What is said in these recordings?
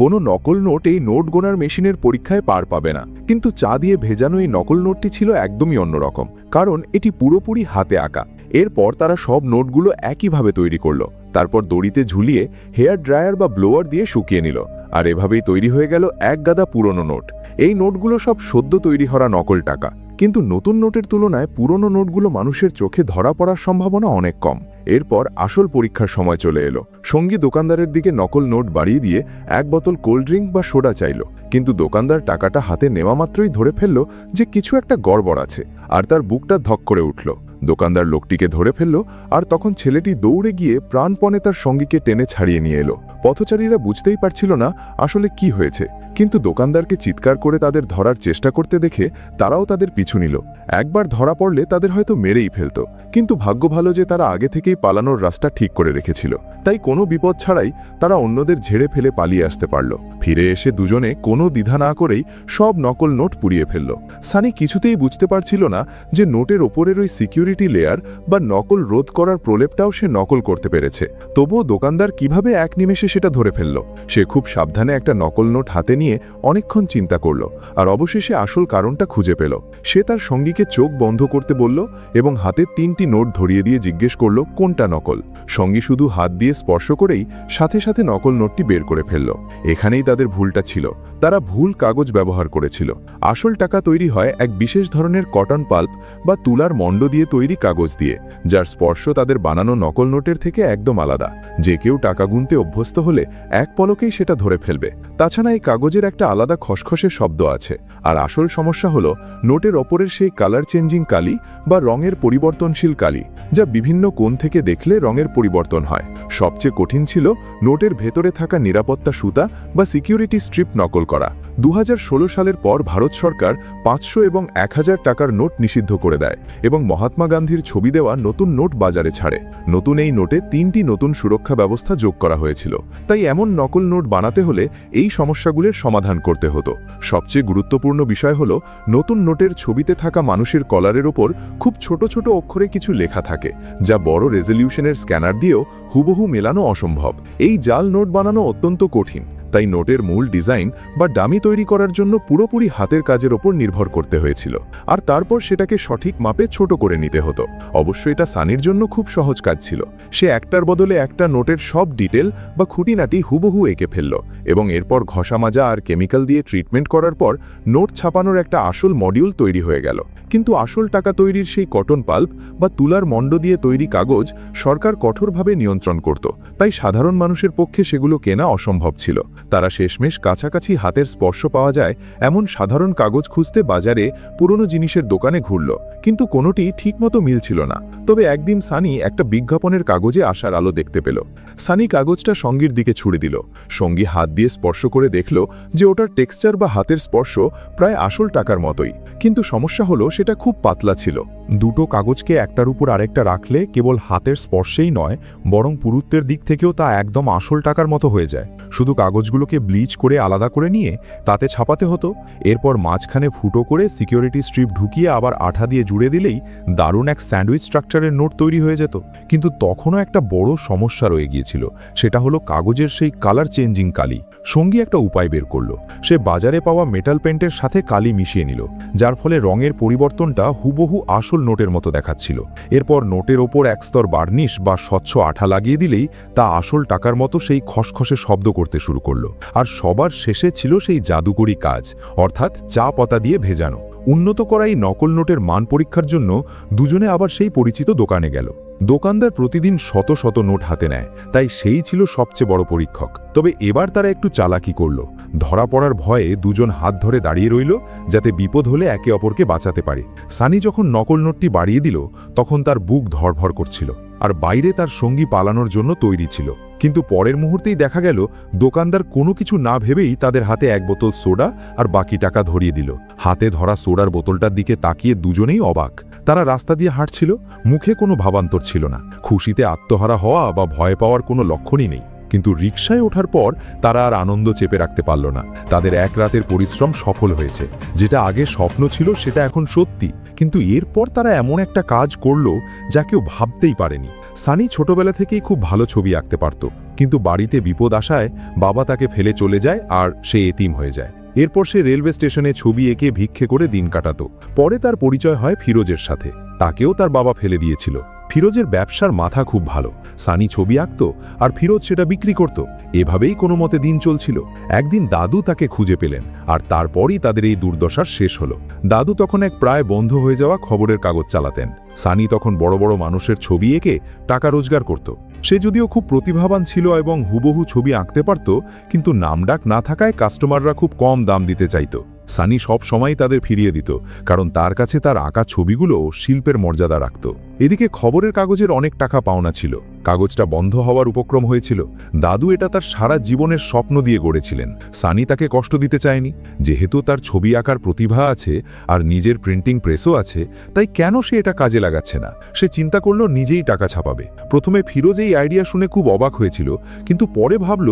কোনো নকল নোট এই নোট গোনার মেশিনের পরীক্ষায় পার পাবে না। কিন্তু চা দিয়ে ভেজানো এই নকল নোটটি ছিল একদমই অন্যরকম, কারণ এটি পুরোপুরি হাতে আঁকা। এরপর তারা সব নোটগুলো একইভাবে তৈরি করল, তারপর দড়িতে ঝুলিয়ে হেয়ার ড্রায়ার বা ব্লোয়ার দিয়ে শুকিয়ে নিল, আর এভাবেই তৈরি হয়ে গেল এক গাদা পুরনো নোট। এই নোটগুলো সব সদ্য তৈরি হওয়া নকল টাকা, কিন্তু নতুন নোটের তুলনায় পুরনো নোটগুলো মানুষের চোখে ধরা পড়ার সম্ভাবনা অনেক কম। এরপর আসল পরীক্ষার সময় চলে এলো। সঙ্গী দোকানদারের দিকে নকল নোট বাড়িয়ে দিয়ে এক বোতল কোল্ড ড্রিঙ্ক বা সোডা চাইল, কিন্তু দোকানদার টাকাটা হাতে নেওয়া মাত্রই ধরে ফেলল যে কিছু একটা গড়বড় আছে, আর তার বুকটা ধক করে উঠল। দোকানদার লোকটিকে ধরে ফেলল, আর তখন ছেলেটি দৌড়ে গিয়ে প্রাণপণে তার সঙ্গীকে টেনে ছাড়িয়ে নিয়ে এলো। পথচারীরা বুঝতেই পারছিল না আসলে কি হয়েছে, কিন্তু দোকানদারকে চিৎকার করে তাদের ধরার চেষ্টা করতে দেখে তারাও তাদের পিছু নিল। একবার ধরা পড়লে তাদের হয়তো মেরেই ফেলত, কিন্তু ভাগ্য ভালো যে তারা আগে থেকেই পালানোর রাস্তা ঠিক করে রেখেছিল, তাই কোনো বিপদ ছাড়াই তারা অন্যদের ঝেড়ে ফেলে পালিয়ে আসতে পারল। ফিরে এসে দুজনে কোনো দ্বিধা না করেই সব নকল নোট পুড়িয়ে ফেলল। সানি কিছুতেই বুঝতে পারছিল না যে নোটের ওপরের ওই সিকিউরিটি লেয়ার বা নকল রোধ করার প্রলেপটাও সে নকল করতে পেরেছে। তবুও দোকানদার কিভাবে এক নিমেষে সেটা ধরে ফেলল। সে খুব সাবধানে একটা নকল নোট হাতে নিয়ে অনেকক্ষণ চিন্তা করল, আর অবশেষে আসল কারণটা খুঁজে পেল। সে তার সঙ্গীকে চোখ বন্ধ করতে বলল এবং হাতে 3টি নোট ধরিয়ে দিয়ে জিজ্ঞেস করল কোনটা নকল। সঙ্গী শুধু হাত দিয়ে স্পর্শ করেই সাথে সাথে নকল নোটটি বের করে ফেলল। এখানেই তাদের ভুলটা ছিল, তারা ভুল কাগজ ব্যবহার করেছিল। আসল টাকা তৈরি হয় এক বিশেষ ধরনের কটন পাল্প বা তুলার মণ্ড দিয়ে তৈরি কাগজ দিয়ে, যার স্পর্শ তাদের বানানো নকল নোটের থেকে একদম আলাদা। যে কেউ টাকা গুনতে অভ্যস্ত হলে এক পলকেই সেটা ধরে ফেলবে। তাছাড়া এই কাগজের একটা আলাদা খসখসে শব্দ আছে। আর আসল সমস্যা হলো নোটের ওপরের সেই কালার চেঞ্জিং কালি বা রঙের পরিবর্তনশীল কালি, যা বিভিন্ন কোণ থেকে দেখলে রঙের পরিবর্তন হয়। সবচেয়ে কঠিন ছিল নোটের ভেতরে থাকা নিরাপত্তা সুতা বা সিকিউরিটি স্ট্রিপ নকল করা। 2016 সালের পর ভারত সরকার 500 এবং 1000 টাকার নোট নিষিদ্ধ করে দেয় এবং মহাত্মা গান্ধীর ছবি দেওয়া নতুন নোট বাজারে ছাড়ে। নতুন এই নোটে 3টি নতুন সুরক্ষা ব্যবস্থা যোগ করা হয়েছিল। তাই এমন নকল নোট বানাতে হলে এই সমস্যাগুলির সমাধান করতে হতো। সবচেয়ে গুরুত্বপূর্ণ বিষয় হলো নতুন নোটের ছবিতে থাকা মানুষের কলারের ওপর খুব ছোট ছোট অক্ষরে কিছু লেখা থাকে, যা বড় রেজলিউশনের স্ক্যানার দিয়েও হুবহু মেলানো অসম্ভব। এই জাল নোট বানানো অত্যন্ত কঠিন, তাই নোটের মূল ডিজাইন বা ডামি তৈরি করার জন্য পুরোপুরি হাতের কাজের ওপর নির্ভর করতে হয়েছিল, আর তারপর সেটাকে সঠিক মাপে ছোট করে নিতে হতো। অবশ্য এটা সানির জন্য খুব সহজ কাজ ছিল। সে একটার বদলে একটা নোটের সব ডিটেল বা খুঁটিনাটি হুবহু এঁকে ফেলল, এবং এরপর ঘষা মাজা আর কেমিক্যাল দিয়ে ট্রিটমেন্ট করার পর নোট ছাপানোর একটা আসল মডিউল তৈরি হয়ে গেল। কিন্তু আসল টাকা তৈরির সেই কটন পাল্প বা তুলার মণ্ড দিয়ে তৈরি কাগজ সরকার কঠোরভাবে নিয়ন্ত্রণ করত, তাই সাধারণ মানুষের পক্ষে সেগুলো কেনা অসম্ভব ছিল। তারা শেষমেশ কাছাকাছি হাতের স্পর্শ পাওয়া যায় এমন সাধারণ কাগজ খুঁজতে বাজারে পুরনো জিনিসের দোকানে ঘুরল, কিন্তু কোনোটি ঠিকমতো মিলছিল না। তবে একদিন সানি একটা বিজ্ঞাপনের কাগজে আসার আলো দেখতে পেল। সানি কাগজটা সঙ্গীর দিকে ছুড়ে দিল। সঙ্গী হাত দিয়ে স্পর্শ করে দেখল যে ওটার টেক্সচার বা হাতের স্পর্শ প্রায় আসল টাকার মতোই, কিন্তু সমস্যা হলো সেটা খুব পাতলা ছিল। দুটো কাগজকে একটার উপর আরেকটা রাখলে কেবল হাতের স্পর্শেই নয়, বরং পুরুত্বের দিক থেকেও তা একদম আসল টাকার মতো হয়ে যায়। শুধু কাগজগুলোকে ব্লিচ করে আলাদা করে নিয়ে তাতে ছাপাতে হতো। এরপর মাঝখানে ফুটো করে সিকিউরিটি স্ট্রিপ ঢুকিয়ে আবার আঠা দিয়ে জুড়ে দিলেই দারুণ এক স্যান্ডউইচ স্ট্রাকচারের নোট তৈরি হয়ে যেত। কিন্তু তখনও একটা বড় সমস্যা রয়ে গিয়েছিল, সেটা হলো কাগজের সেই কালার চেঞ্জিং কালি। সঙ্গী একটা উপায় বের করল। সে বাজারে পাওয়া মেটাল পেন্টের সাথে কালি মিশিয়ে নিল, যার ফলে রঙের পরিবর্তনটা হুবহু আসল নোটের মতো দেখাচ্ছিল। এরপর নোটের ওপর এক স্তর বার্নিশ বা স্বচ্ছ আঠা লাগিয়ে দিলেই তা আসল টাকার মতো সেই খসখসে শব্দ করতে শুরু করলো। আর সবার শেষে ছিল সেই জাদুকরি কাজ, অর্থাৎ চা পাতা দিয়ে ভেজানো। উন্নত করা এই নকল নোটের মান পরীক্ষার জন্য দুজনে আবার সেই পরিচিত দোকানে গেল। দোকানদার প্রতিদিন শত শত নোট হাতে নেয়, তাই সেই ছিল সবচেয়ে বড় পরীক্ষক। তবে এবার তারা একটু চালাকি করল। ধরা পড়ার ভয়ে দুজন হাত ধরে দাঁড়িয়ে রইল, যাতে বিপদ হলে একে অপরকে বাঁচাতে পারে। সানি যখন নকল নোটটি বাড়িয়ে দিল, তখন তার বুক ধড়ফড় করছিল, আর বাইরে তার সঙ্গী পালানোর জন্য তৈরি ছিল। কিন্তু পরের মুহূর্তেই দেখা গেল দোকানদার কোনো কিছু না ভেবেই তাদের হাতে এক বোতল সোডা আর বাকি টাকা ধরিয়ে দিল। হাতে ধরা সোডার বোতলটার দিকে তাকিয়ে দুজনেই অবাক। তারা রাস্তা দিয়ে হাঁটছিল, মুখে কোনো ভাবান্তর ছিল না। খুশিতে আত্মহারা হওয়া বা ভয় পাওয়ার কোনো লক্ষণই নেই। কিন্তু রিকশায় ওঠার পর তারা আর আনন্দ চেপে রাখতে পারল না। তাদের এক রাতের পরিশ্রম সফল হয়েছে। যেটা আগে স্বপ্ন ছিল সেটা এখন সত্যি। কিন্তু এরপর তারা এমন একটা কাজ করল যা কেউ ভাবতেই পারেনি। সানি ছোটবেলা থেকেই খুব ভালো ছবি আঁকতে পারত, কিন্তু বাড়িতে বিপদ আসায় বাবা তাকে ফেলে চলে যায় আর সে এতিম হয়ে যায়। এরপর সে রেলওয়ে স্টেশনে ছবি এঁকে ভিক্ষে করে দিন কাটাতো। পরে তার পরিচয় হয় ফিরোজের সাথে। তাকেও তার বাবা ফেলে দিয়েছিল। ফিরোজের ব্যবসার মাথা খুব ভালো। সানি ছবি আঁকত আর ফিরোজ সেটা বিক্রি করত। এভাবেই কোনো মতে দিন চলছিল। একদিন দাদু তাকে খুঁজে পেলেন আর তারপরই তাদের এই দুর্দশার শেষ হলো। দাদু তখন এক প্রায় বন্ধ হয়ে যাওয়া খবরের কাগজ চালাতেন। সানি তখন বড় বড় মানুষের ছবি এঁকে টাকা রোজগার করত। সে যদিও খুব প্রতিভাবান ছিল এবং হুবহু ছবি আঁকতে পারত, কিন্তু নামডাক না থাকায় কাস্টমাররা খুব কম দাম দিতে চাইত। সানি সব সময় তাদের ফিরিয়ে দিত, কারণ তার কাছে তার আঁকা ছবিগুলো শিল্পের মর্যাদা রাখত। এদিকে খবরের কাগজের অনেক টাকা পাওনা ছিল। কাগজটা বন্ধ হওয়ার উপক্রম হয়েছিল। দাদু এটা তার সারা জীবনের স্বপ্ন দিয়ে গড়েছিলেন। সানি তাকে কষ্ট দিতে চায়নি। যেহেতু তার ছবি আঁকার প্রতিভা আছে আর নিজের প্রিন্টিং প্রেসও আছে, তাই কেন সে এটা কাজে লাগাচ্ছে না? সে চিন্তা করল নিজেই টাকা ছাপাবে। প্রথমে ফিরোজ এই আইডিয়া শুনে খুব অবাক হয়েছিল, কিন্তু পরে ভাবল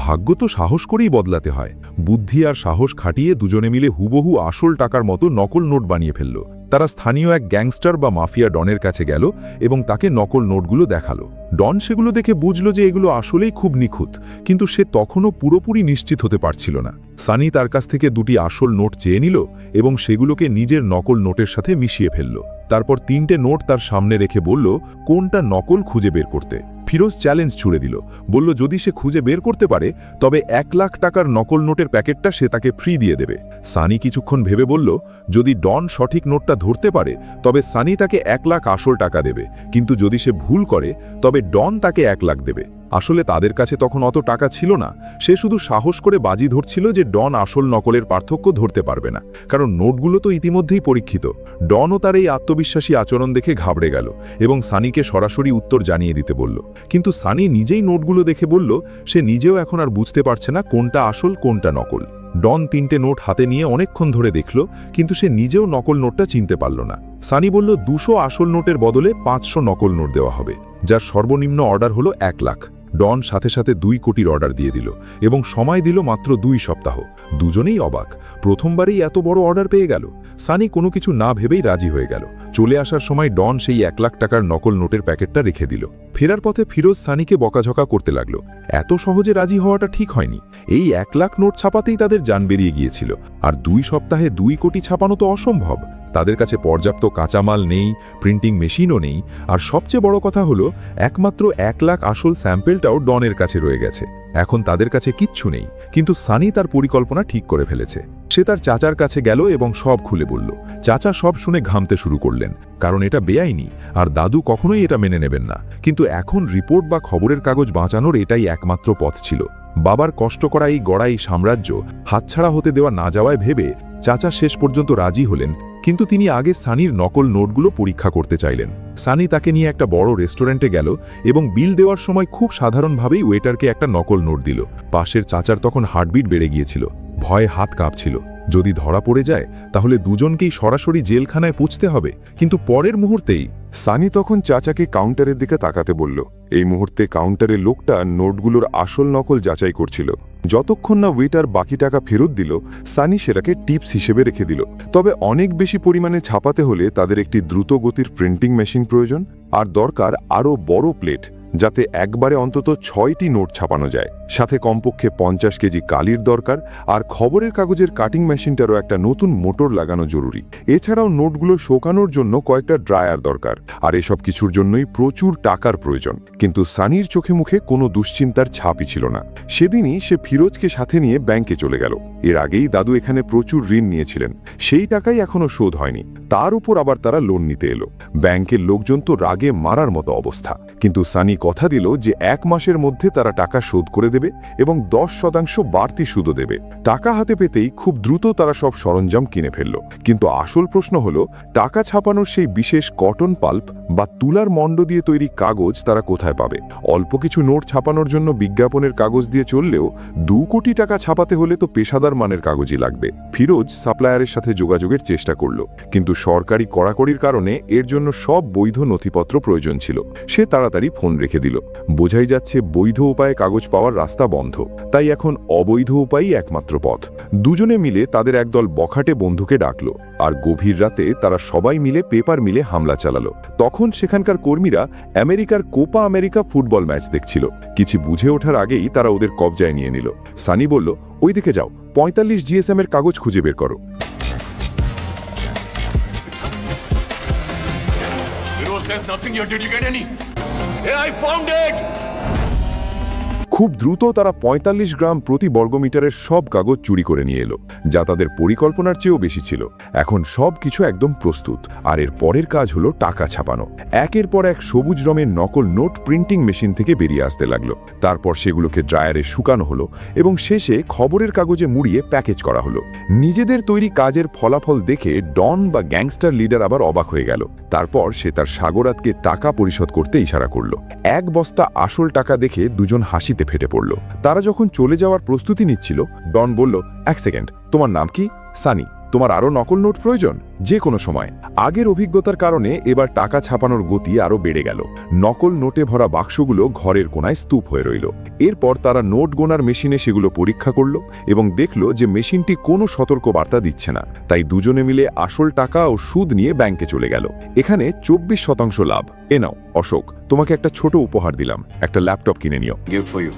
ভাগ্য তো সাহস করেই বদলাতে হয়। বুদ্ধি আর সাহস খাটিয়ে দুজনে মিলে হুবহু আসল টাকার মতো নকল নোট বানিয়ে ফেলল। তারা স্থানীয় এক গ্যাংস্টার বা মাফিয়া ডনের কাছে গেল এবং তাকে নকল নোটগুলো দেখালো। ডন সেগুলো দেখে বুঝল যে এগুলো আসলেই খুব নিখুঁত, কিন্তু সে তখনও পুরোপুরি নিশ্চিত হতে পারছিল না। সানি তার কাছ থেকে দুটি আসল নোট চেয়ে নিল এবং সেগুলোকে নিজের নকল নোটের সাথে মিশিয়ে ফেলল। তারপর 3টে নোট তার সামনে রেখে বলল কোনটা নকল খুঁজে বের করতে। ফিরোজ চ্যালেঞ্জ ছুড়ে দিল, বলল যদি সে খুঁজে বের করতে পারে তবে 1 লাখ টাকার নকল নোটের প্যাকেটটা সে তাকে ফ্রি দিয়ে দেবে। সানি কিছুক্ষণ ভেবে বলল যদি ডন সঠিক নোটটা ধরতে পারে তবে সানি তাকে 1 লাখ আসল টাকা দেবে, কিন্তু যদি সে ভুল করে তবে ডন তাকে 1 লাখ দেবে। আসলে তাদের কাছে তখন অত টাকা ছিল না। সে শুধু সাহস করে বাজি ধরছিল যে ডন আসল নকলের পার্থক্য ধরতে পারবে না, কারণ নোটগুলো তো ইতিমধ্যেই পরীক্ষিত। ডনও তার এই আত্মবিশ্বাসী আচরণ দেখে ঘাবড়ে গেল এবং সানিকে সরাসরি উত্তর জানিয়ে দিতে বলল। কিন্তু সানি নিজেই নোটগুলো দেখে বলল সে নিজেও এখন আর বুঝতে পারছে না কোনটা আসল কোনটা নকল। ডন 3টে নোট হাতে নিয়ে অনেকক্ষণ ধরে দেখল, কিন্তু সে নিজেও নকল নোটটা চিনতে পারল না। সানি বলল 200 আসল নোটের বদলে 500 নকল নোট দেওয়া হবে, যার সর্বনিম্ন অর্ডার হলো 1 লাখ। ডন সাথে সাথে 2 কোটির অর্ডার দিয়ে দিল এবং সময় দিল মাত্র 2 সপ্তাহ। দুজনেই অবাক, প্রথমবারেই এত বড় অর্ডার পেয়ে গেল। সানি কোনো কিছু না ভেবেই রাজি হয়ে গেল। চলে আসার সময় ডন সেই 1 লাখ টাকার নকল নোটের প্যাকেটটা রেখে দিল। ফেরার পথে ফিরোজ সানিকে বকাঝকা করতে লাগলো। এত সহজে রাজি হওয়াটা ঠিক হয়নি। এই 1 লাখ নোট ছাপাতেই তাদের জান বেরিয়ে গিয়েছিল, আর 2 সপ্তাহে 2 কোটি ছাপানো তো অসম্ভব। তাদের কাছে পর্যাপ্ত কাঁচামাল নেই, প্রিন্টিং মেশিনও নেই, আর সবচেয়ে বড় কথা হলো একমাত্র 1 লাখ আসল স্যাম্পেলটাও ডনের কাছে রয়ে গেছে। এখন তাদের কাছে কিচ্ছু নেই, কিন্তু সানি তার পরিকল্পনা ঠিক করে ফেলেছে। সে তার চাচার কাছে গেল এবং সব খুলে বলল। চাচা সব শুনে ঘামতে শুরু করলেন, কারণ এটা বেআইনি আর দাদু কখনোই এটা মেনে নেবেন না। কিন্তু এখন রিপোর্ট বা খবরের কাগজ বাঁচানোর এটাই একমাত্র পথ ছিল। বাবার কষ্ট করা এই গড়াই সাম্রাজ্য হাতছাড়া হতে দেওয়া না যাওয়ায় ভেবে চাচা শেষ পর্যন্ত রাজি হলেন, কিন্তু তিনি আগে সানির নকল নোটগুলো পরীক্ষা করতে চাইলেন। সানি তাকে নিয়ে একটা বড় রেস্টুরেন্টে গেল এবং বিল দেওয়ার সময় খুব সাধারণভাবেই ওয়েটারকে একটা নকল নোট দিল। পাশের চাচার তখন হার্টবিট বেড়ে গিয়েছিল, ভয়ে হাত কাঁপছিল। যদি ধরা পড়ে যায় তাহলে দুজনকেই সরাসরি জেলখানায় পুঁছতে হবে। কিন্তু পরের মুহূর্তেই সানি তখন চাচাকে কাউন্টারের দিকে তাকাতে বলল। এই মুহূর্তে কাউন্টারের লোকটা নোটগুলোর আসল নকল যাচাই করছিল। যতক্ষণ না ওয়েটার বাকি টাকা ফেরত দিল, সানি সেটাকে টিপস হিসেবে রেখে দিল। তবে অনেক বেশি পরিমাণে ছাপাতে হলে তাদের একটি দ্রুত গতির প্রিন্টিং মেশিন প্রয়োজন, আর দরকার আরও বড় প্লেট, যাতে একবারে অন্তত 6টি নোট ছাপানো যায়। সাথে কমপক্ষে 50 কেজি কালির দরকার, আর খবরের কাগজের কাটিং মেশিনটারও একটা নতুন মোটর লাগানো জরুরি। এছাড়াও নোটগুলো শোকানোর জন্য কয়েকটা ড্রায়ার দরকার, আর এসব কিছুর জন্যই প্রচুর টাকার প্রয়োজন। কিন্তু সানির চোখে মুখে কোনো দুশ্চিন্তার ছাপই ছিল না। সেদিনই সে ফিরোজকে সাথে নিয়ে ব্যাংকে চলে গেল। এর আগেই দাদু এখানে প্রচুর ঋণ নিয়েছিলেন, সেই টাকাই এখনো শোধ হয়নি। তার উপর আবার তারা লোন নিতে এলো। ব্যাংকের লোকজন তো রাগে মারার মতো অবস্থা, কিন্তু সানি কথা দিল যে 1 মাসের মধ্যে তারা টাকা শোধ করে দেবে এবং 10% বাড়তি সুদও দেবে। টাকা হাতে পেতেই খুব দ্রুত তারা সব সরঞ্জাম কিনে ফেলল। কিন্তু আসল প্রশ্ন হলো, টাকা ছাপানোর সেই বিশেষ কটন পাল্প বা তুলার মণ্ড দিয়ে তৈরি কাগজ তারা কোথায় পাবে? অল্প কিছু নোট ছাপানোর জন্য বিজ্ঞাপনের কাগজ দিয়ে চললেও 2 কোটি টাকা ছাপাতে হলে তো পেশাদার মানের কাগজই লাগবে। ফিরোজ সাপ্লায়ারের সাথে যোগাযোগের চেষ্টা করল, কিন্তু সরকারি কড়াকড়ির কারণে এর জন্য সব বৈধ নথিপত্র প্রয়োজন ছিল। সে তাড়াতাড়ি ফোন রেখে রেখে দিল। বোঝাই যাচ্ছে বৈধ উপায়ে কাগজ পাওয়ার রাস্তা বন্ধ, তাই এখন অবৈধ উপায়ই একমাত্র পথ। দুজনে মিলে তাদের একদল বখাটে বন্ধুকে ডাকলো, আর গভীর রাতে তারা সবাই মিলে পেপার মিলে হামলা চালালো। তখন সেখানকার কর্মীরা আমেরিকার কোপা আমেরিকা ফুটবল ম্যাচ দেখছিল। কিছু বুঝে ওঠার আগেই তারা ওদের কবজায় নিয়ে নিল। সানি বলল, ওই দিকে যাও, 45 GSM এর কাগজ খুঁজে বের করো। There's nothing here. Did you get any? Hey, I found it! খুব দ্রুত তারা 45 গ্রাম প্রতি বর্গমিটারের সব কাগজ চুরি করে নিয়ে এলো, যা তাদের পরিকল্পনার চেয়েও বেশি ছিল। এখন সব কিছু একদম প্রস্তুত, আর এর পরের কাজ হলো টাকা ছাপানো। একের পর এক সবুজ রঙের নকল নোট প্রিন্টিং মেশিন থেকে বেরিয়ে আসতে লাগলো। তারপর সেগুলোকে ড্রায়ারে শুকানো হলো এবং শেষে খবরের কাগজে মুড়িয়ে প্যাকেজ করা হলো। নিজেদের তৈরি কাজের ফলাফল দেখে ডন বা গ্যাংস্টার লিডার আবার অবাক হয়ে গেল। তারপর সে তার সাগরাতকে টাকা পরিশোধ করতে ইশারা করল। এক বস্তা আসল টাকা দেখে দুজন হাসিতে ফেটে পড়ল। তারা যখন চলে যাওয়ার প্রস্তুতি নিচ্ছিল, ডন বলল, এক সেকেন্ড, তোমার নাম কি? সানি। তোমার আরও নকল নোট প্রয়োজন? যে কোনো সময়। আগের অভিজ্ঞতার কারণে এবার টাকা ছাপানোর গতি আরও বেড়ে গেল। নকল নোটে ভরা বাক্সগুলো ঘরের কোনায় স্তূপ হয়ে রইল। এরপর তারা নোট গোনার মেশিনে সেগুলো পরীক্ষা করল এবং দেখল যে মেশিনটি কোনো সতর্ক বার্তা দিচ্ছে না। তাই দুজনে মিলে আসল টাকা ও সুদ নিয়ে ব্যাংকে চলে গেল। এখানে 24% লাভ। এ নাও অশোক, তোমাকে একটা ছোট উপহার দিলাম, একটা ল্যাপটপ কিনে নিও। Gift for you.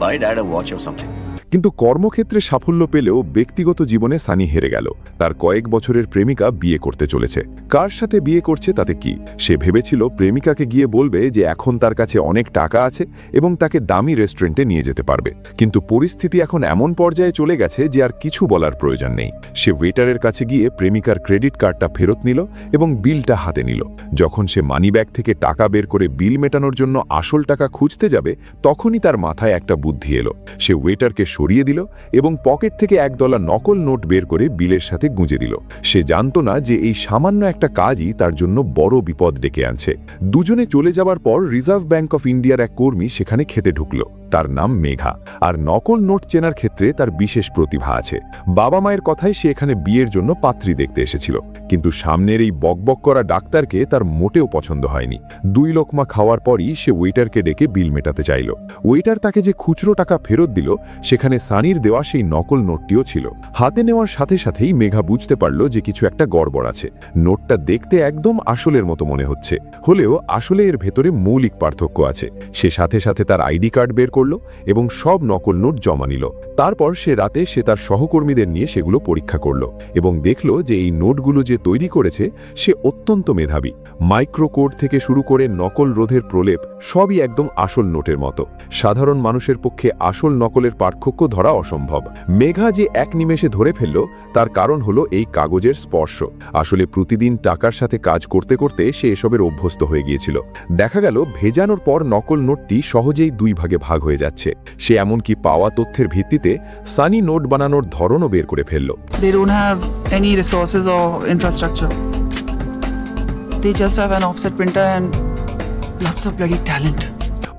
Buy dad a watch or something. কিন্তু কর্মক্ষেত্রে সাফল্য পেলেও ব্যক্তিগত জীবনে সানি হেরে গেল। তার কয়েক বছরের প্রেমিকা বিয়ে করতে চলেছে। কার সাথে বিয়ে করছে তাতে কি? সে ভেবেছিল প্রেমিকাকে গিয়ে বলবে যে এখন তার কাছে অনেক টাকা আছে এবং তাকে দামি রেস্টুরেন্টে নিয়ে যেতে পারবে। কিন্তু পরিস্থিতি এখন এমন পর্যায়ে চলে গেছে যে আর কিছু বলার প্রয়োজন নেই। সে ওয়েটারের কাছে গিয়ে প্রেমিকার ক্রেডিট কার্ডটা ফেরত নিল এবং বিলটা হাতে নিল। যখন সে মানিব্যাগ থেকে টাকা বের করে বিল মেটানোর জন্য আসল টাকা খুঁজতে যাবে, তখনই তার মাথায় একটা বুদ্ধি এলো। সে ওয়েটারকে সরিয়ে দিল এবং পকেট থেকে $1 নকল নোট বের করে বিলের সাথে গুঁজে দিল। সে জানত না যে এই সামান্য একটা কাজই তার জন্য বড় বিপদ ডেকে আনছে। দুজনে চলে যাবার পর রিজার্ভ ব্যাংক অফ ইন্ডিয়ার এক কর্মী সেখানে খেতে ঢুকল। তার নাম মেঘা, আর নকল নোট চেনার ক্ষেত্রে তার বিশেষ প্রতিভা আছে। বাবা মায়ের কথায় সে এখানে বিয়ের জন্য পাত্রী দেখতে এসেছিল, কিন্তু সামনের এই বকবক করা ডাক্তারকে তার মোটেও পছন্দ হয়নি। 2 লোকমা খাওয়ার পরই সে ওয়েটারকে ডেকে বিল মেটাতে চাইল। ওয়েটার তাকে যে খুচরো টাকা ফেরত দিল, সেখানে সানির দেওয়া সেই নকল নোটটিও ছিল। হাতে নেওয়ার সাথে সাথেই মেঘা বুঝতে পারল যে কিছু একটা গড়বড় আছে। নোটটা দেখতে একদম আসলের মতো মনে হচ্ছে, হলেও আসলে এর ভেতরে মৌলিক পার্থক্য আছে। সে সাথে সাথে তার আইডি কার্ড বের করল এবং সব নকল নোট জমা নিল। তারপর সে রাতে সে তার সহকর্মীদের নিয়ে সেগুলো পরীক্ষা করল এবং দেখল যে এই নোটগুলো যে তৈরি করেছে সে অত্যন্ত মেধাবী। মাইক্রোকোড থেকে শুরু করে নকল রোধের প্রলেপ সবই একদম আসল নোটের মতো। সাধারণ মানুষের পক্ষে আসল নকলের পার্থক্য ধরা অসম্ভব। মেঘা যে এক নিমেষে ধরে ফেলল তার কারণ হলো এই কাগজের স্পর্শ। আসলে প্রতিদিন টাকার সাথে কাজ করতে করতে সে এসবের অভ্যস্ত হয়ে গিয়েছিল। দেখা গেল ভেজানোর পর নকল নোটটি সহজেই 2 ভাগে ভাগ হয়ে যাচ্ছে। সে এমনকি পাওয়া তথ্যের ভিত্তিতে সানি নোট বানানোর ধরনও বের করে ফেলল। They don't have any resources or infrastructure. They just have an offset printer and lots of bloody talent.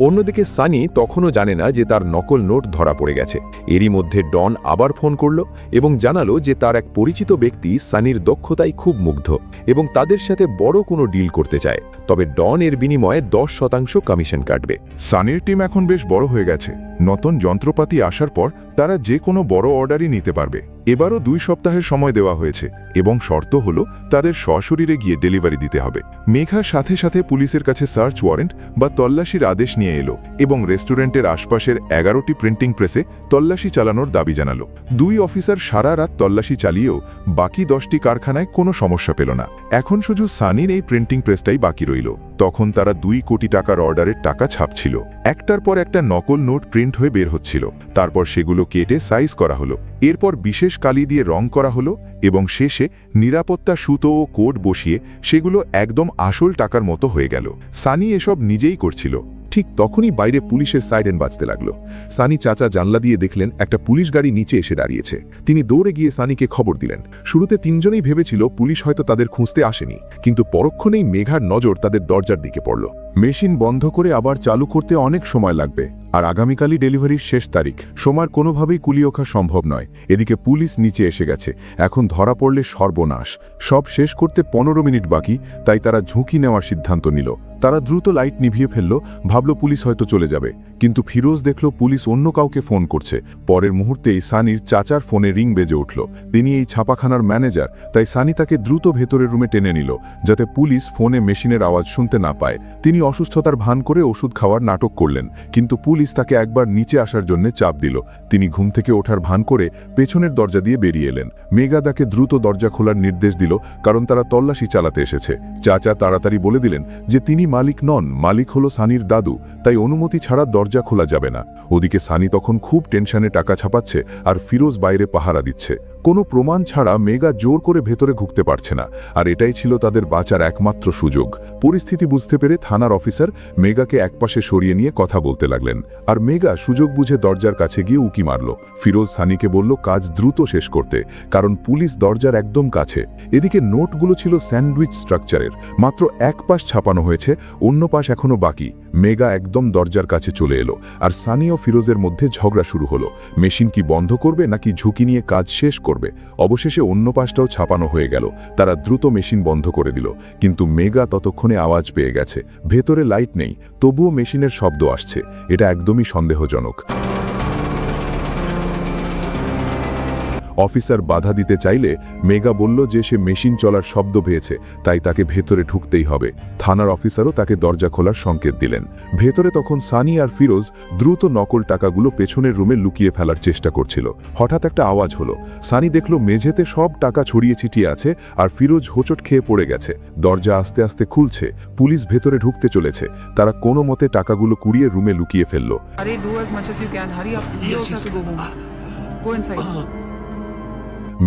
অন্যদিকে সানি তখনও জানে না যে তার নকল নোট ধরা পড়ে গেছে। এরই মধ্যে ডন আবার ফোন করল এবং জানালো যে তার এক পরিচিত ব্যক্তি সানির দক্ষতায় খুব মুগ্ধ এবং তাদের সাথে বড় কোনো ডিল করতে চায়, তবে ডন এর বিনিময়ে 10% কমিশন কাটবে। সানির টিম এখন বেশ বড় হয়ে গেছে। নতুন যন্ত্রপাতি আসার পর তারা যে কোনো বড় অর্ডারই নিতে পারবে। এবারও 2 সপ্তাহের সময় দেওয়া হয়েছে এবং শর্ত হলো তাদের সশরীরে গিয়ে ডেলিভারি দিতে হবে। মেঘা সাথে সাথে পুলিশের কাছে সার্চ ওয়ারেন্ট বা তল্লাশির আদেশ নিয়ে এলো এবং রেস্টুরেন্টের আশপাশের 11টি প্রিন্টিং প্রেসে তল্লাশি চালানোর দাবি জানালো। 2 অফিসার সারা রাত তল্লাশি চালিয়েও বাকি 10টি কারখানায় কোনো সমস্যা পেল না। এখন শুধু সানির এই প্রিন্টিং প্রেসটাই বাকি রইল। তখন তারা 2 কোটি টাকার অর্ডারের টাকা ছাপছিল। একটার পর একটা নকল নোট প্রিন্ট হয়ে বের হচ্ছিল। তারপর সেগুলো কেটে সাইজ করা হলো। এরপর বিশেষ কালি দিয়ে রং করা হলো এবং শেষে নিরাপত্তা সুতো ও কোড বসিয়ে সেগুলো একদম আসল টাকার মতো হয়ে গেল। সানি এসব নিজেই করছিল। ঠিক তখনই বাইরে পুলিশের সাইরেন বাজতে লাগলো। সানি চাচা জানলা দিয়ে দেখলেন একটা পুলিশ গাড়ি নিচে এসে দাঁড়িয়েছে। তিনি দৌড়ে গিয়ে সানিকে খবর দিলেন। শুরুতে 3 জনেই ভেবেছিল পুলিশ হয়তো তাদের খুঁজতে আসেনি, কিন্তু পরক্ষণেই মেঘার নজর তাদের দরজার দিকে পড়ল। মেশিন বন্ধ করে আবার চালু করতে অনেক সময় লাগবে, আর আগামীকালই ডেলিভারির শেষ তারিখ। সোমার কোনোভাবেই কুলিয়ে ওঠা সম্ভব নয়। এদিকে পুলিশ নিচে এসে গেছে। এখন ধরা পড়লে সর্বনাশ। সব শেষ করতে 15 মিনিট বাকি, তাই তারা ঝুঁকি নেওয়ার সিদ্ধান্ত নিল। তারা দ্রুত লাইট নিভিয়ে ফেলল, ভাবল পুলিশ হয়তো চলে যাবে। কিন্তু ফিরোজ দেখল পুলিশ অন্য কাউকে ফোন করছে। পরের মুহূর্তেই সানির চাচার ফোনে রিং বেজে উঠল। তিনি এই ছাপাখানার ম্যানেজার, তাই সানি তাকে দ্রুত ভেতরের রুমে টেনে নিল, যাতে পুলিশ ফোনে মেশিনের আওয়াজ শুনতে না পায়। তিনি অসুস্থতার ভান করে ওষুধ খাওয়ার নাটক করলেন, কিন্তু পুলিশ তাকে একবার নিচে আসার জন্য চাপ দিল। তিনি ঘুম থেকে ওঠার ভান করে পেছনের দরজা দিয়ে বেরিয়ে এলেন। মেঘা তাকে দ্রুত দরজা খোলার নির্দেশ দিল, কারণ তারা তল্লাশি চালাতে এসেছে। চাচা তাড়াতাড়ি বলে দিলেন যে তিনি মালিক নন, মালিক হলো সানির দাদু, তাই অনুমতি ছাড়া দরজা খোলা যাবে না। ওদিকে সানি তখন খুব টেনশনে টাকা ছাপাচ্ছে, আর ফিরোজ বাইরে পাহারা দিচ্ছে। কোনো প্রমাণ ছাড়া মেঘা জোর করে ভেতরে ঢুকতে পারছে না, আর এটাই ছিল তাদের বাঁচার একমাত্র সুযোগ। পরিস্থিতি বুঝতে পেরে থানার অফিসার মেঘাকে একপাশে সরিয়ে নিয়ে কথা বলতে লাগলেন, আর মেঘা সুযোগ বুঝে দরজার কাছে গিয়ে উকি মারল। ফিরোজ সানিকে বলল কাজ দ্রুত শেষ করতে, কারণ পুলিশ দরজার একদম কাছে। এদিকে নোটগুলো ছিল স্যান্ডউইচ স্ট্রাকচারের, মাত্র এক পাশ ছাপানো হয়েছে, অন্য পাশ এখনো বাকি। মেঘা একদম দরজার কাছে চলে এলো, আর সানি ও ফিরোজের মধ্যে ঝগড়া শুরু হলো। মেশিন কি বন্ধ করবে নাকি ঝুঁকি নিয়ে কাজ শেষ করবে? অবশেষে অন্য পাশটাও ছাপানো হয়ে গেল। তারা দ্রুত মেশিন বন্ধ করে দিল, কিন্তু মেঘা ততক্ষণে আওয়াজ পেয়ে গেছে। ভেতরে লাইট নেই, তবুও মেশিনের শব্দ আসছে। এটা একদমই সন্দেহজনক। অফিসার বাধা দিতে চাইলে মেঘা বলল যে সে মেশিন চলার শব্দ পেয়েছে, তাই তাকে ভেতরে ঢুকতেই হবে। থানার অফিসারও তাকে দরজা খোলার সংকেত দিলেন। ভেতরে তখন সানি আর ফিরোজ দ্রুত নকল টাকাগুলো পেছনের রুমে লুকিয়ে ফেলার চেষ্টা করছিল। হঠাৎ একটা আওয়াজ হলো। সানি দেখল মেঝেতে সব টাকা ছড়িয়ে ছিটিয়ে আছে, আর ফিরোজ হোঁচট খেয়ে পড়ে গেছে। দরজা আস্তে আস্তে খুলছে, পুলিশ ভেতরে ঢুকতে চলেছে। তারা কোনো মতে টাকাগুলো কুড়িয়ে রুমে লুকিয়ে ফেলল। Arey, do as much as you can. Hurry up. We also have to go home. Go inside.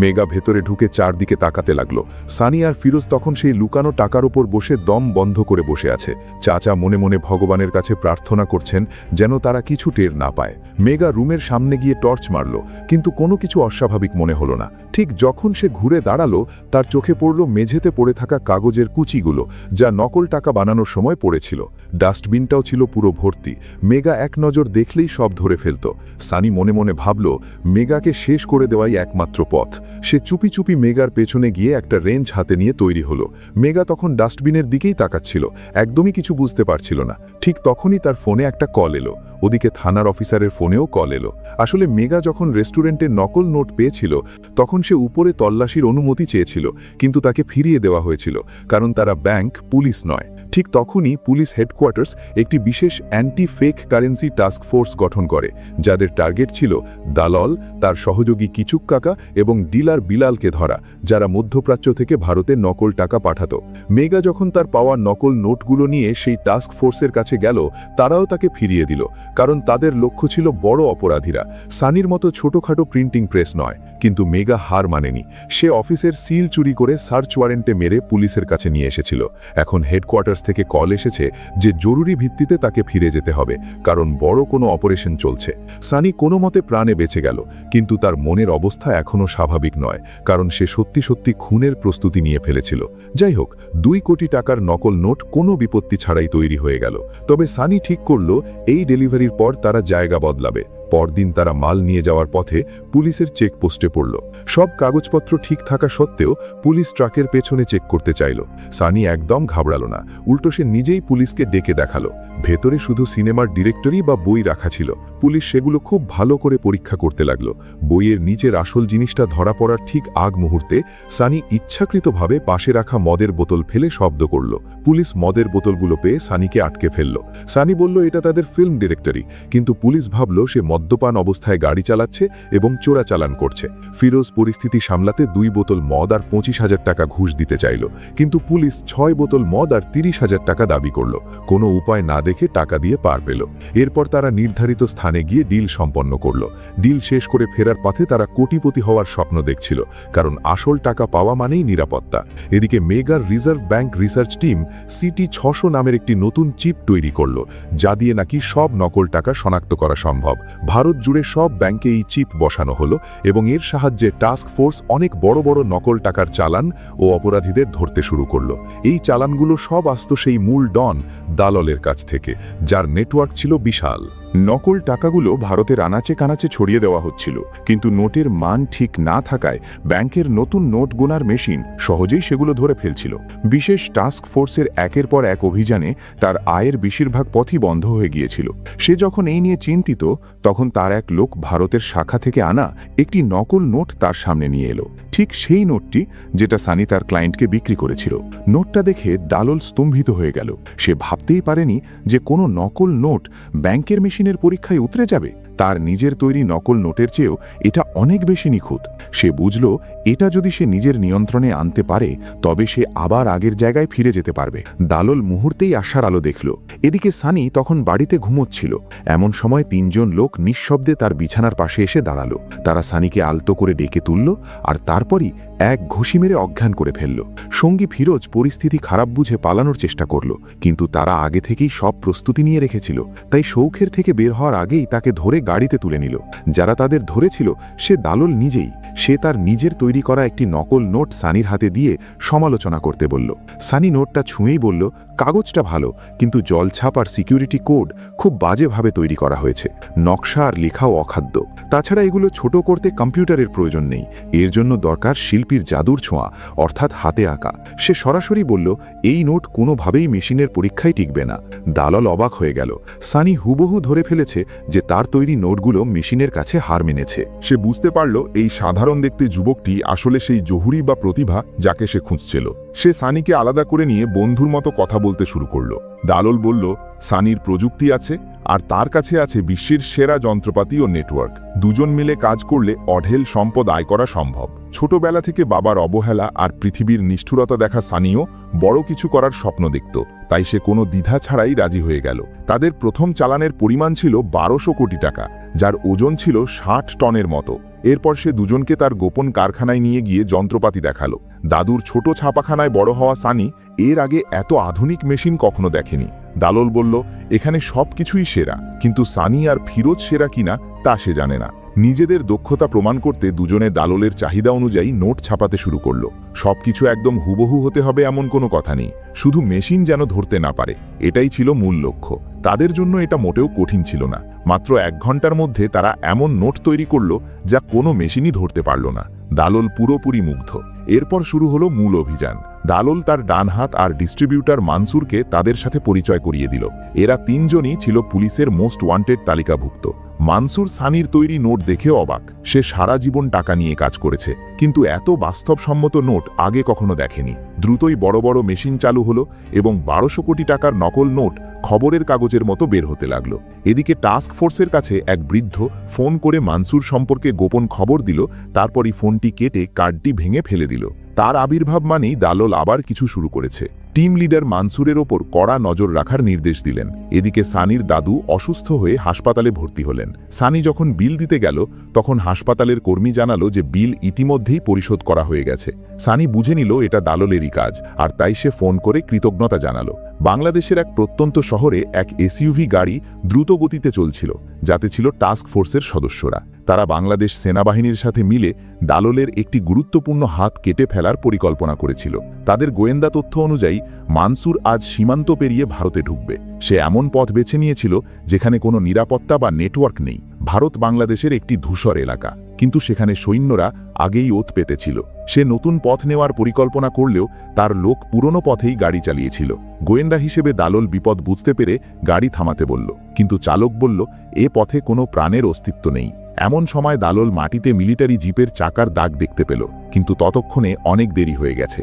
Megha ভেতরে ঢুকে চারদিকে তাকাতে লাগলো। সানি আর ফিরোজ তখন সেই লুকানো টাকার ওপর বসে দম বন্ধ করে বসে আছে। চাচা মনে মনে ভগবানের কাছে প্রার্থনা করছেন যেন তারা কিছু টের না পায়। মেঘা রুমের সামনে গিয়ে টর্চ মারল, কিন্তু কোনো কিছু অস্বাভাবিক মনে হলো না। ঠিক যখন সে ঘুরে দাঁড়ালো, তার চোখে পড়ল মেঝেতে পড়ে থাকা কাগজের কুচিগুলো, যা নকল টাকা বানানোর সময় পড়েছিল। ডাস্টবিনটাও ছিল পুরো ভর্তি। মেঘা এক নজর দেখলেই সব ধরে ফেলত। সানি মনে মনে ভাবল মেঘাকে শেষ করে দেওয়াই একমাত্র পথ। সে চুপি চুপি মেঘার পেছনে গিয়ে একটা রেঞ্জ হাতে নিয়ে তৈরি হলো। মেঘা তখন ডাস্টবিনের দিকেই তাকাচ্ছিল, একদমই কিছু বুঝতে পারছিল না। ঠিক তখনই তার ফোনে একটা কল এলো। ওদিকে থানার অফিসারের ফোনেও কল এলো। আসলে মেঘা যখন রেস্টুরেন্টে নকল নোট পেয়েছিল, তখন সে উপরে তল্লাশির অনুমতি চেয়েছিল, কিন্তু তাকে ফিরিয়ে দেওয়া হয়েছিল, কারণ তারা ব্যাংক, পুলিশ নয়। ঠিক তখনই পুলিশ হেডকোয়ার্টার্স একটি বিশেষ anti fake currency task force গঠন করে, যাদের টার্গেট ছিল দালাল, তার সহযোগী কিচুক কাকা এবং ডিলার বিলালকে ধরা, যারা মধ্যপ্রাচ্য থেকে ভারতে নকল টাকা পাঠাতো। মেঘা যখন তার পাওয়া নকল নোটগুলো নিয়ে সেই টাস্ক ফোর্সের কাছে গেল, তারাও তাকে ফিরিয়ে দিল, কারণ তাদের লক্ষ্য ছিল বড় অপরাধীরা। সানির মতো ছোটখাটো প্রিন্টিং প্রেস নয়। কিন্তু মেঘা হার মানেনি। সে অফিসের সিল চুরি করে সার্চ ওয়ারেন্টে মেরে পুলিশের কাছে নিয়ে এসেছিল। এখন হেডকোয়ার্টার্স থেকে কল এসেছে যে জরুরি ভিত্তিতে তাকে ফিরে যেতে হবে, কারণ বড় কোনো অপারেশন চলছে। সানি কোনো মতে প্রাণে বেঁচে গেল, কিন্তু তার মনের অবস্থা এখনও স্বাভাবিক নয়, কারণ সে সত্যি সত্যি খুনের প্রস্তুতি নিয়ে ফেলেছিল। যাই হোক, 2 কোটি টাকার নকল নোট কোনো বিপত্তি ছাড়াই তৈরি হয়ে গেল। তবে সানি ঠিক করল এই ডেলিভারির পর তারা জায়গা বদলাবে। পরদিন তারা মাল নিয়ে যাওয়ার পথে পুলিশের চেকপোস্টে পড়ল। সব কাগজপত্র ঠিক থাকা সত্ত্বেও পুলিশ ট্রাকের পেছনে চেক করতে চাইল। সানি একদম ঘাবড়ালো না, উল্টো সে নিজেই পুলিশকে ডেকে দেখালো। ভেতরে শুধু সিনেমার ডিরেক্টরি বা বই রাখা ছিল। পুলিশ সেগুলো খুব ভালো করে পরীক্ষা করতে লাগলো। বইয়ের নিচের আসল জিনিসটা ধরা পড়ার ঠিক আগ মুহূর্তে সানি ইচ্ছাকৃতভাবে পাশে রাখা মদের বোতল ফেলে শব্দ করল। পুলিশ মদের বোতলগুলো পেয়ে সানিকে আটকে ফেলল। সানি বলল এটা তাদের ফিল্ম ডিরেক্টরি, কিন্তু পুলিশ ভাবল সে মদ্যপান অবস্থায় গাড়ি চালাচ্ছে এবং চোরাচালান করছে। ফিরোজ পরিস্থিতি সামলাতে 2 বোতল মদ আর 25,000 টাকা ঘুষ দিতে চাইল, কিন্তু পুলিশ 6 বোতল মদ আর 30,000 টাকা দাবি করল। কোনো উপায় না দেখে টাকা দিয়ে পার পেল। এরপর তারা নির্ধারিত স্থানে গিয়ে ডিল সম্পন্ন করল। ডিল শেষ করে ফেরার পথে তারা কোটিপতি হওয়ার স্বপ্ন দেখছিল, কারণ আসল টাকা পাওয়া মানেই নিরাপত্তা। এদিকে মেগার রিজার্ভ ব্যাংক রিসার্চ টিম সিটি 600 নামের একটি নতুন চিপ তৈরি করল, যা দিয়ে নাকি সব নকল টাকা শনাক্ত করা সম্ভব। ভারত জুড়ে সব ব্যাংকে এই চিপ বসানো হলো, এবং এর সাহায্যে টাস্ক ফোর্স অনেক বড় বড় নকল টাকার চালান ও অপরাধীদের ধরতে শুরু করল। এই চালানগুলো সব আসতো সেই মূল ডন দালালের কাছ থেকে, যার নেটওয়ার্ক ছিল বিশাল। নকল টাকাগুলো ভারতের আনাচে কানাচে ছড়িয়ে দেওয়া হচ্ছিল, কিন্তু নোটের মান ঠিক না থাকায় ব্যাংকের নতুন নোট গোনার মেশিন সহজেই সেগুলো ধরে ফেলছিল। বিশেষ টাস্ক ফোর্সের একের পর এক অভিযানে তার আয়ের বেশিরভাগ পথই বন্ধ হয়ে গিয়েছিল। সে যখন এই নিয়ে চিন্তিত, তখন তার এক লোক ভারতের শাখা থেকে আনা একটি নকল নোট তার সামনে নিয়ে এলো। ঠিক সেই নোটটি যেটা সানি তার ক্লায়েন্টকে বিক্রি করেছিল। নোটটা দেখে দালোল স্তম্ভিত হয়ে গেল। সে ভাবতেই পারেনি যে কোনো নকল নোট ব্যাংকের মেশিনের পরীক্ষায় উতরে যাবে। তার নিজের তৈরি নকল নোটের চেয়েও এটা অনেক বেশি নিখুঁত। সে বুঝল, এটা যদি সে নিজের নিয়ন্ত্রণে আনতে পারে তবে সে আবার আগের জায়গায় ফিরে যেতে পারবে। দালোল মুহূর্তেই আশার আলো দেখল। এদিকে সানি তখন বাড়িতে ঘুমোচ্ছিল। এমন সময় 3 জন লোক নিঃশব্দে তার বিছানার পাশে এসে দাঁড়ালো। তারা সানিকে আলতো করে ডেকে তুলল আর তারপরই এক ঘুষি মেরে অজ্ঞান করে ফেলল। সঙ্গী ফিরোজ পরিস্থিতি খারাপ বুঝে পালানোর চেষ্টা করল, কিন্তু তারা আগে থেকেই সব প্রস্তুতি নিয়ে রেখেছিল। তাই শৌখের থেকে বের হওয়ার আগেই তাকে ধরে গাড়িতে তুলে নিল। যারা তাদের ধরেছিল সে দালোল নিজেই। সে তার নিজের তৈরি করা একটি নকল নোট সানির হাতে দিয়ে সমালোচনা করতে বলল। সানি নোটটা ছুঁয়েই বলল, কাগজটা ভালো, কিন্তু জলছাপ আর সিকিউরিটি কোড খুব বাজেভাবে তৈরি করা হয়েছে। নকশা আর লেখাও অখাদ্য। তাছাড়া এগুলো ছোট করতে কম্পিউটারের প্রয়োজন নেই। এর জন্য দরকার শিল্পীর জাদুর ছোঁয়া, অর্থাৎ হাতে আঁকা। সে সরাসরি বলল, এই নোট কোনোভাবেই মেশিনের পরীক্ষায় টিকবে না। দালাল অবাক হয়ে গেল। সানি হুবহু ধরে ফেলেছে যে তার তৈরি নোটগুলো মেশিনের কাছে হার মেনেছে। সে বুঝতে পারল এই সাধারণ দেখতে যুবকটি আসলে সেই জহুরি বা প্রতিভা যাকে সে খুঁজছিল। সে সানিকে আলাদা করে নিয়ে বন্ধুর মতো কথা বলতে শুরু করল। দালোল বলল, সানির প্রযুক্তি আছে আর তার কাছে আছে বিশ্বের সেরা যন্ত্রপাতি ও নেটওয়ার্ক। দুজন মিলে কাজ করলে অঢেল সম্পদ আয় করা সম্ভব। ছোটবেলা থেকে বাবার অবহেলা আর পৃথিবীর নিষ্ঠুরতা দেখা সানিও বড় কিছু করার স্বপ্ন দেখত। তাই সে কোনো দ্বিধা ছাড়াই রাজি হয়ে গেল। তাদের প্রথম চালানের পরিমাণ ছিল 1200 কোটি টাকা, যার ওজন ছিল 60 টনের মতো। এরপর সে দুজনকে তার গোপন কারখানায় নিয়ে গিয়ে যন্ত্রপাতি দেখালো। দাদুর ছোট ছাপাখানায় বড় হওয়া সানি এর আগে এত আধুনিক মেশিন কখনো দেখেনি। দালোল বলল, এখানে সবকিছুই সেরা, কিন্তু সানি আর ফিরোজ সেরা কিনা তা সে জানে না। নিজেদের দক্ষতা প্রমাণ করতে দুজনে দালোলের চাহিদা অনুযায়ী নোট ছাপাতে শুরু করল। সবকিছু একদম হুবহু হতে হবে এমন কোনো কথা নেই, শুধু মেশিন যেন ধরতে না পারে, এটাই ছিল মূল লক্ষ্য। তাদের জন্য এটা মোটেও কঠিন ছিল না। মাত্র 1 ঘন্টার মধ্যে তারা এমন নোট তৈরি করল যা কোনো মেশিনই ধরতে পারল না। দালোল পুরোপুরি মুগ্ধ। এরপর শুরু হলো মূল অভিযান। দালোল তার ডান হাত আর ডিস্ট্রিবিউটার মানসুরকে তাদের সাথে পরিচয় করিয়ে দিল। এরা 3 জনই ছিল পুলিশের মোস্ট ওয়ান্টেড তালিকাভুক্ত। মানসুর সানির তৈরি নোট দেখেও অবাক। সে সারা জীবন টাকা নিয়ে কাজ করেছে, কিন্তু এত বাস্তবসম্মত নোট আগে কখনো দেখেনি। দ্রুতই বড় বড় মেশিন চালু হলো এবং 1200 কোটি টাকার নকল নোট খবরের কাগজের মতো বের হতে লাগলো। এদিকে টাস্ক ফোর্সের কাছে এক বৃদ্ধ ফোন করে মানসুর সম্পর্কে গোপন খবর দিল। তারপরই ফোনটি কেটে কার্ডটি ভেঙে ফেলে দিল। তার আবির্ভাব মানেই দালোল আবার কিছু শুরু করেছে। টিম লিডার মানসুরের ওপর কড়া নজর রাখার নির্দেশ দিলেন। এদিকে সানির দাদু অসুস্থ হয়ে হাসপাতালে ভর্তি হলেন। সানি যখন বিল দিতে গেল তখন হাসপাতালের কর্মী জানালো যে বিল ইতিমধ্যেই পরিশোধ করা হয়ে গেছে। সানি বুঝে নিল এটা দালোলেরই কাজ, আর তাই সে ফোন করে কৃতজ্ঞতা জানালো। বাংলাদেশের এক প্রত্যন্ত শহরে এক এসইউভি গাড়ি দ্রুত গতিতে চলছিল, যাতে ছিল টাস্ক ফোর্সের সদস্যরা। তারা বাংলাদেশ সেনাবাহিনীর সাথে মিলে দালোলের একটি গুরুত্বপূর্ণ হাত কেটে ফেলার পরিকল্পনা করেছিল। তাদের গোয়েন্দা তথ্য অনুযায়ী মানসুর আজ সীমান্ত পেরিয়ে ভারতে ঢুকবে। সে এমন পথ বেছে নিয়েছিল যেখানে কোনো নিরাপত্তা বা নেটওয়ার্ক নেই। ভারত বাংলাদেশের একটি ধূসর এলাকা, কিন্তু সেখানে সৈন্যরা আগেই ওত পেতেছিল। সে নতুন পথ নেওয়ার পরিকল্পনা করলেও তার লোক পুরনো পথেই গাড়ি চালিয়েছিল। গোয়েন্দা হিসেবে দালোল বিপদ বুঝতে পেরে গাড়ি থামাতে বলল, কিন্তু চালক বলল এ পথে কোনো প্রাণের অস্তিত্ব নেই। এমন সময় দালোল মাটিতে মিলিটারি জিপের চাকার দাগ দেখতে পেল, কিন্তু ততক্ষণে অনেক দেরি হয়ে গেছে।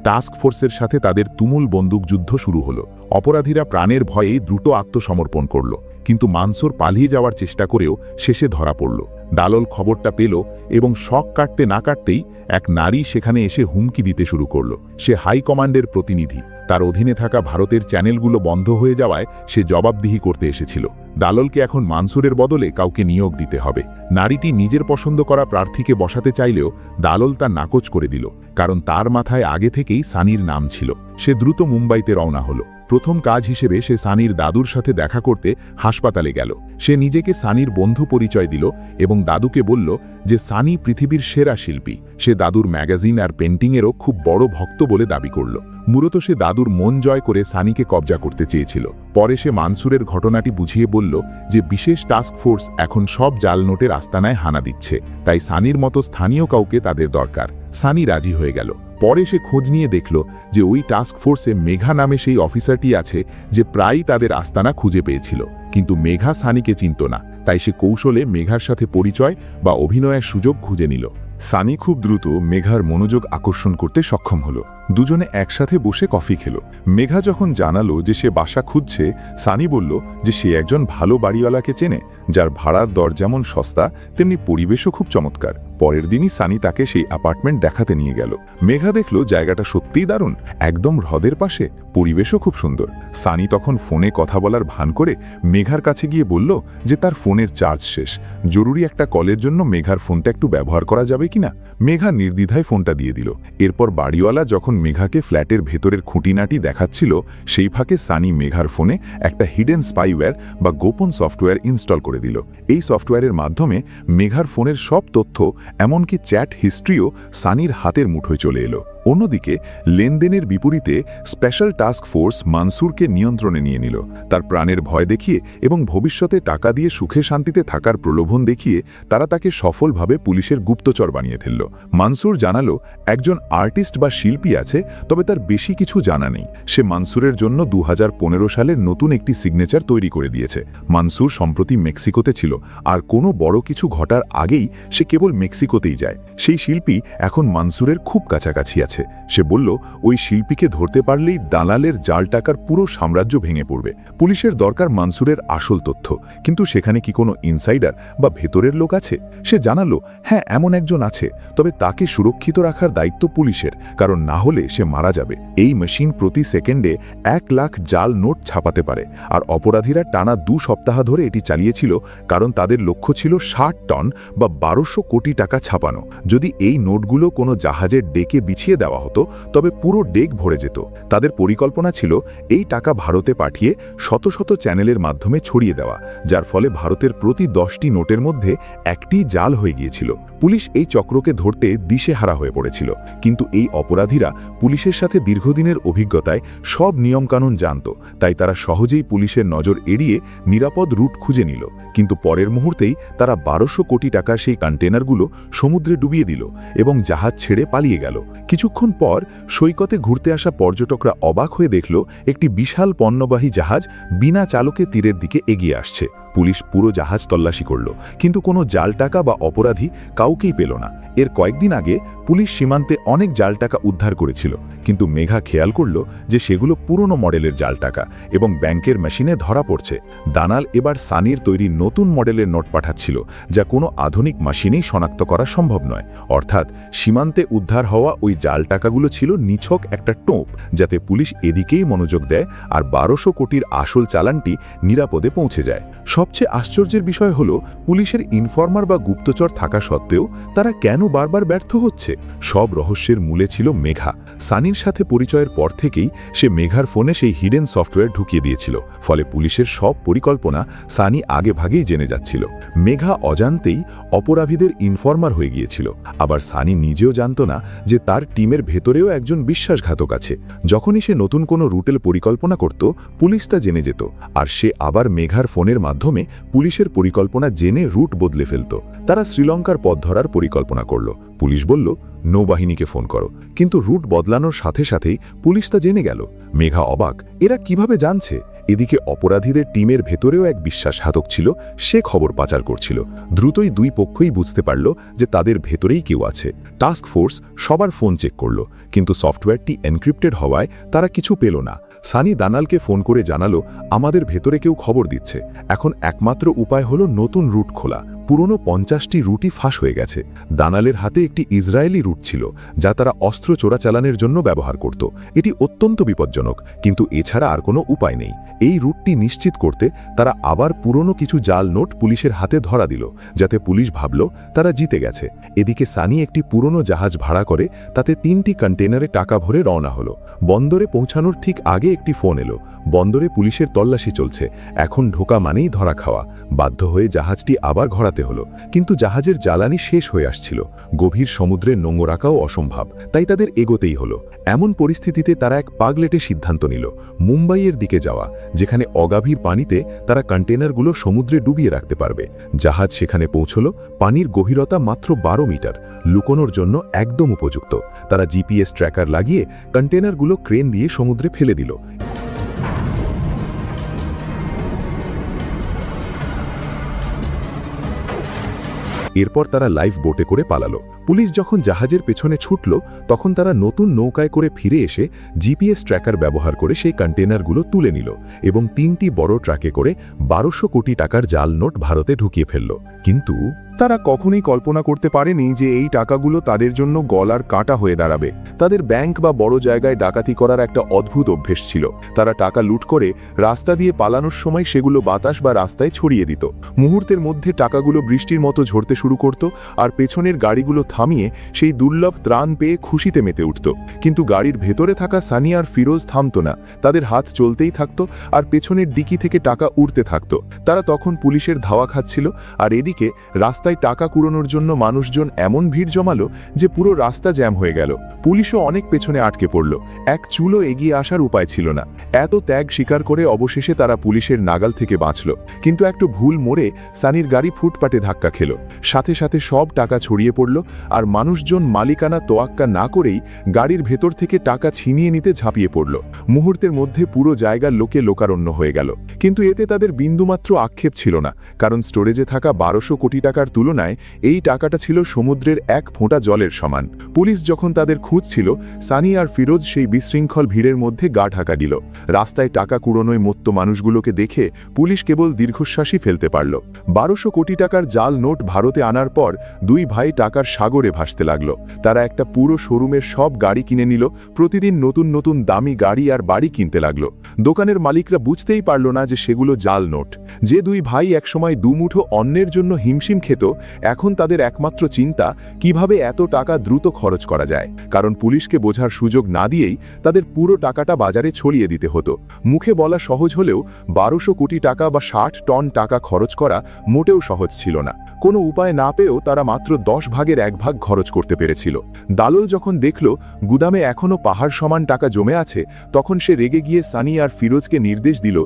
টাস্ক ফোর্সের সাথে তাদের তুমুল বন্দুকযুদ্ধ শুরু হলো। অপরাধীরা প্রাণের ভয়ে দ্রুত আত্মসমর্পণ করল, কিন্তু মানসুর পালিয়ে যাওয়ার চেষ্টা করেও শেষে ধরা পড়ল। দালোল খবরটা পেল এবং শক কাটতে না কাটতেই এক নারী সেখানে এসে হুমকি দিতে শুরু করল। সে হাই কমান্ডের প্রতিনিধি। তার অধীনে থাকা ভারতের চ্যানেলগুলো বন্ধ হয়ে যাওয়ায় সে জবাবদিহি করতে এসেছিল। দালোলকে এখন মানসুরের বদলে কাউকে নিয়োগ দিতে হবে। নারীটি নিজের পছন্দ করা প্রার্থীকে বসাতে চাইলেও দালোল তা নাকচ করে দিল, কারণ তার মাথায় আগে থেকেই সানির নাম ছিল। সে দ্রুত মুম্বাইতে রওনা হলো। প্রথম কাজ হিসেবে সে সানির দাদুর সাথে দেখা করতে হাসপাতালে গেল। সে নিজেকে সানির বন্ধু পরিচয় দিল এবং দাদুকে বলল যে সানি পৃথিবীর সেরা শিল্পী। সে দাদুর ম্যাগাজিন আর পেন্টিংয়েরও খুব বড় ভক্ত বলে দাবি করল। মূলত সে দাদুর মন জয় করে সানিকে কবজা করতে চেয়েছিল। পরে সে মানসুরের ঘটনাটি বুঝিয়ে বলল যে বিশেষ টাস্ক ফোর্স এখন সব জাল নোটের আস্তানায় হানা দিচ্ছে, তাই সানির মতো স্থানীয় কাউকে তাদের দরকার। সানি রাজি হয়ে গেল। পরে সে খোঁজ নিয়ে দেখল যে ওই টাস্ক ফোর্সে মেঘা নামে সেই অফিসারটি আছে যে প্রায়ই তাদের আস্তানা খুঁজে পেয়েছিল, কিন্তু মেঘা সানিকে চিনত না। তাই সে কৌশলে মেঘার সাথে পরিচয় বা অভিনয়ের সুযোগ খুঁজে নিল। সানি খুব দ্রুত মেঘার মনোযোগ আকর্ষণ করতে সক্ষম হলো। দুজনে একসাথে বসে কফি খেল। মেঘা যখন জানালো যে সে বাসা খুঁজছে, সানি বলল যে সে একজন ভালো বাড়িওয়ালাকে চেনে, যার ভাড়ার দর যেমন সস্তা তেমনি পরিবেশও খুব চমৎকার। পরের দিনই সানি তাকে সেই অ্যাপার্টমেন্ট দেখাতে নিয়ে গেল। মেঘা দেখল জায়গাটা সত্যিই দারুণ, একদম হ্রদের পাশে, পরিবেশও খুব সুন্দর। সানি তখন ফোনে কথা বলার ভান করে মেঘার কাছে গিয়ে বলল যে তার ফোনের চার্জ শেষ, জরুরি একটা কলের জন্য মেঘার ফোনটা একটু ব্যবহার করা যাবে কিনা। মেঘা নির্দ্বিধায় ফোনটা দিয়ে দিল। এরপর বাড়িওয়ালা যখন মেঘাকে ফ্ল্যাটের ভেতরের খুঁটিনাটি দেখাচ্ছিল, সেই ফাঁকে সানি মেঘার ফোনে একটা হিডেন স্পাইওয়্যার বা গোপন সফটওয়্যার ইনস্টল করে দিল। এই সফটওয়্যারের মাধ্যমে মেঘার ফোনের সব তথ্য, এমনকি চ্যাট হিস্ট্রিও সানির হাতের মুঠোয় চলে এলো। অন্যদিকে লেনদেনের বিপরীতে স্পেশাল টাস্ক ফোর্স মানসুরকে নিয়ন্ত্রণে নিয়ে নিল। তার প্রাণের ভয় দেখিয়ে এবং ভবিষ্যতে টাকা দিয়ে সুখে শান্তিতে থাকার প্রলোভন দেখিয়ে তারা তাকে সফলভাবে পুলিশের গুপ্তচর বানিয়ে ফেলল। মানসুর জানালো একজন আর্টিস্ট বা শিল্পী আছে, তবে তার বেশি কিছু জানা নেই। সে মানসুরের জন্য 2015 সালের নতুন একটি সিগনেচার তৈরি করে দিয়েছে। মানসুর সম্প্রতি মেক্সিকোতে ছিল, আর কোনো বড় কিছু ঘটার আগেই সে কেবল মেক্সিকোতেই যায়। সেই শিল্পী এখন মানসুরের খুব কাছাকাছি আছে। সে বলল ওই শিল্পীকে ধরতে পারলেই দালালের জাল টাকার পুরো সাম্রাজ্য ভেঙে পড়বে। পুলিশের দরকার মানসুরের আসল তথ্য, কিন্তু সেখানে কি কোনো ইনসাইডার বা ভেতরের লোক আছে? সে জানালো হ্যাঁ, এমন একজন আছে, তবে তাকে সুরক্ষিত রাখার দায়িত্ব পুলিশের, কারণ না হলে সে মারা যাবে। এই মেশিন প্রতি সেকেন্ডে 1 লাখ জাল নোট ছাপাতে পারে, আর অপরাধীরা টানা 2 সপ্তাহ ধরে এটি চালিয়েছিল, কারণ তাদের লক্ষ্য ছিল 60 টন বা 1200 কোটি টাকা ছাপানো। যদি এই নোটগুলো কোনো জাহাজের ডেকে বিছিয়ে দেওয়া হতো, তবে পুরো ডেক ভরে যেত। তাদের পরিকল্পনা ছিল এই টাকা ভারতে পাঠিয়ে শত শত চ্যানেলের মাধ্যমে ছড়িয়ে দেওয়া, যার ফলে ভারতের প্রতি 10টি নোটের মধ্যে একটি জাল হয়ে গিয়েছিল। পুলিশ এই চক্রকে ধরতে দিশেহারা হয়ে পড়েছিল, কিন্তু এই অপরাধীরা পুলিশের সাথে দীর্ঘদিনের অভিজ্ঞতায় সব নিয়মকানুন জানত, তাই তারা সহজেই পুলিশের নজর এড়িয়ে নিরাপদ রুট খুঁজে নিল। কিন্তু পরের মুহূর্তেই তারা 1200 কোটি টাকার সেই কন্টেনারগুলো সমুদ্রে ডুবিয়ে দিল এবং জাহাজ ছেড়ে পালিয়ে গেল। কিছুক্ষণ পর সৈকতে ঘুরতে আসা পর্যটকরা অবাক হয়ে দেখল একটি বিশাল পণ্যবাহী জাহাজ বিনা চালকে তীরের দিকে এগিয়ে আসছে। পুলিশ পুরো জাহাজ তল্লাশি করল, কিন্তু কোনো জাল টাকা বা অপরাধী কাউকেই পেল না। এর কয়েকদিন আগে পুলিশ সীমান্তে অনেক জাল টাকা উদ্ধার করেছিল, কিন্তু মেঘা খেয়াল করল যে সেগুলো পুরনো মডেলের জাল টাকা এবং ব্যাংকের মেশিনে ধরা পড়ছে। দালাল এবার সানির তৈরি নতুন মডেলের নোট পাঠাচ্ছিল, যা কোনো আধুনিক মেশিনেই শনাক্ত করা সম্ভব নয়। অর্থাৎ সীমান্তে উদ্ধার হওয়া ওই জাল টাকাগুলো ছিল নিছক একটা টোপ, যাতে পুলিশ এদিকেই মনোযোগ দেয় আর 1200 কোটির আসল চালানটি নিরাপদে পৌঁছে যায়। সবচেয়ে আশ্চর্যের বিষয় হলো পুলিশের ইনফরমার বা গুপ্তচর থাকা সত্ত্বেও তারা কেন বারবার ব্যর্থ হচ্ছে। সব রহস্যের মূলে ছিল মেঘা। সানির সাথে পরিচয়ের পর থেকেই সে মেঘার ফোনে সেই হিডেন সফটওয়্যার ঢুকিয়ে দিয়েছিল, ফলে পুলিশের সব পরিকল্পনা সানি আগে ভাগেই জেনে যাচ্ছিল। মেঘা অজান্তেই অপরাধীদের ইনফরমার হয়ে গিয়েছিল। আবার সানি নিজেও জানত না যে তার টিমের ভেতরেও একজন বিশ্বাসঘাতক আছে। যখনই সে নতুন কোনো রুটের পরিকল্পনা করত, পুলিশ তা জেনে যেত, আর সে আবার মেঘার ফোনের মাধ্যমে পুলিশের পরিকল্পনা জেনে রুট বদলে ফেলত। তারা শ্রীলঙ্কার পথ ধরার পরিকল্পনা করল। পুলিশ বলল নৌবাহিনীকে ফোন করো, কিন্তু রুট বদলানোর সাথে সাথেই পুলিশ তা জেনে গেল। মেঘা অবাক, এরা কিভাবে জানছে? এদিকে অপরাধীদের টিমের ভেতরেও এক বিশ্বাসঘাতক ছিল, সে খবর পাচার করছিল। দ্রুতই দুই পক্ষই বুঝতে পারল যে তাদের ভেতরেই কেউ আছে। টাস্ক ফোর্স সবার ফোন চেক করল, কিন্তু সফটওয়্যারটি এনক্রিপ্টেড হওয়ায় তারা কিছু পেল না। সানি দালালকে ফোন করে জানালো আমাদের ভেতরে কেউ খবর দিচ্ছে। এখন একমাত্র উপায় হলো নতুন রুট খোলা। পুরনো 50টি রুটই ফাঁস হয়ে গেছে। দানালের হাতে একটি ইসরায়েলি রুট ছিল, যা তারা অস্ত্র চোরাচালানের জন্য ব্যবহার করত। এটি অত্যন্ত বিপজ্জনক, কিন্তু এছাড়া আর কোনো উপায় নেই। এই রুটটি নিশ্চিত করতে তারা আবার পুরনো কিছু জাল নোট পুলিশের হাতে ধরা দিল, যাতে পুলিশ ভাবল তারা জিতে গেছে। এদিকে সানি একটি পুরনো জাহাজ ভাড়া করে তাতে 3টি কন্টেনারে টাকা ভরে রওনা হলো। বন্দরে পৌঁছানোর ঠিক আগে একটি ফোন এলো। বন্দরে পুলিশের তল্লাশি চলছে। এখন ঢোকা মানেই ধরা খাওয়া। বাধ্য হয়ে জাহাজটি আবার ঘোরাতে হলো, কিন্তু জাহাজের জ্বালানি শেষ হয়ে আসছিল। গভীর সমুদ্রে নোঙর রাখাও অসম্ভব, তাই তাদের এগোতেই হলো। এমন পরিস্থিতিতে তারা এক পাগলেটে সিদ্ধান্ত নিল মুম্বাইয়ের দিকে যাওয়া, যেখানে অগাভীর পানিতে তারা কন্টেনারগুলো সমুদ্রে ডুবিয়ে রাখতে পারবে। জাহাজ সেখানে পৌঁছল। পানির গভীরতা মাত্র 12 মিটার, লুকোনোর জন্য একদম উপযুক্ত। তারা জিপিএস ট্র্যাকার লাগিয়ে কন্টেনারগুলো ক্রেন দিয়ে সমুদ্রে ফেলে দিল। এরপর তারা লাইফ বোটে করে পালালো। পুলিশ যখন জাহাজের পেছনে ছুটল, তখন তারা নতুন নৌকায় করে ফিরে এসে জিপিএস ট্র্যাকার ব্যবহার করে সেই কন্টেনারগুলো তুলে নিল এবং 3টি বড় ট্রাকে করে 1200 কোটি টাকার জাল নোট ভারতে ঢুকিয়ে ফেলল। কিন্তু তারা কখনোই কল্পনা করতে পারেনি যে এই টাকাগুলো তাদের জন্য গলার কাঁটা হয়ে দাঁড়াবে। তাদের ব্যাংক বা বড় জায়গায় ডাকাতি করার একটা অদ্ভুত অভ্যেস ছিল। তারা টাকা লুট করে রাস্তা দিয়ে পালানোর সময় সেগুলো বাতাস বা রাস্তায় ছড়িয়ে দিত। মুহূর্তের মধ্যে টাকাগুলো বৃষ্টির মতো ঝরতে শুরু করত, আর পেছনের গাড়িগুলো থামিয়ে সেই দুর্লভ ত্রাণ পেয়ে খুশিতে মেতে উঠত। কিন্তু গাড়ির ভেতরে থাকা সানি আর ফিরোজ থামত না। তাদের হাত চলতেই থাকত, আর পেছনের ডিকি থেকে টাকা উড়তে থাকত। তারা তখন পুলিশের ধাওয়া খাচ্ছিল, আর এদিকে রাস্তায় টাকা কুড়োনোর জন্য মানুষজন এমন ভিড় জমালো যে পুরো রাস্তা জ্যাম হয়ে গেল। পুলিশও অনেক পেছনে আটকে পড়ল। এক চুলো এগিয়ে আসার উপায় ছিল না। এত ত্যাগ স্বীকার করে অবশেষে তারা পুলিশের নাগাল থেকে বাঁচল। কিন্তু একটু ভুল মোড়ে সানির গাড়ি ফুটপাতে ধাক্কা খেল। সাথে সাথে সব টাকা ছড়িয়ে পড়ল, আর মানুষজন মালিকানা তোয়াক্কা না করেই গাড়ির ভেতর থেকে টাকা ছিনিয়ে নিতে ঝাঁপিয়ে পড়ল। মুহূর্তের মধ্যে পুরো জায়গার লোকে লোকারণ্য হয়ে গেল। কিন্তু এতে তাদের বিন্দুমাত্র আক্ষেপ ছিল না, কারণ স্টোরেজে থাকা 1200 কোটি টাকার তুলনায় এই টাকাটা ছিল সমুদ্রের এক ফোঁটা জলের সমান। পুলিশ যখন তাদের খুঁজছিল, সানি আর ফিরোজ সেই বিশৃঙ্খল ভিড়ের মধ্যে গা ঢাকা দিল। রাস্তায় টাকা কুড়োনোয় মত্ত মানুষগুলোকে দেখে পুলিশ কেবল দীর্ঘশ্বাসই ফেলতে পারল। 1200 কোটি টাকার জাল নোট ভারতে আনার পর দুই ভাই টাকার সাগরে ভাসতে লাগলো। তারা একটা পুরো শোরুমের সব গাড়ি কিনে নিল। প্রতিদিন নতুন নতুন দামি গাড়ি আর বাড়ি কিনতে লাগলো। দোকানের মালিকরা বুঝতেই পারল না যে সেগুলো জাল নোট। যে দুই ভাই একসময় দুমুঠো অন্যের জন্য হিমশিম খেত, এখন তাদের একমাত্র চিন্তা কিভাবে এত টাকা দ্রুত খরচ করা যায়। কারণ পুলিশকে বোঝার সুযোগ না দিয়েই তাদের পুরো টাকাটা বাজারে ছড়িয়ে দিতে হতো। মুখে বলা সহজ হলেও 1200 কোটি টাকা বা 60 টন টাকা খরচ করা মোটেও সহজ ছিল না। কোনো উপায় না পেয়েও তারা মাত্র 10 ভাগের 1 ভাগ খরচ করতে পেরেছিল। দালাল যখন দেখল গুদামে এখনও পাহাড় সমান টাকা জমে আছে, তখন সে রেগে গিয়ে সানি আর ফিরোজকে নির্দেশ দিল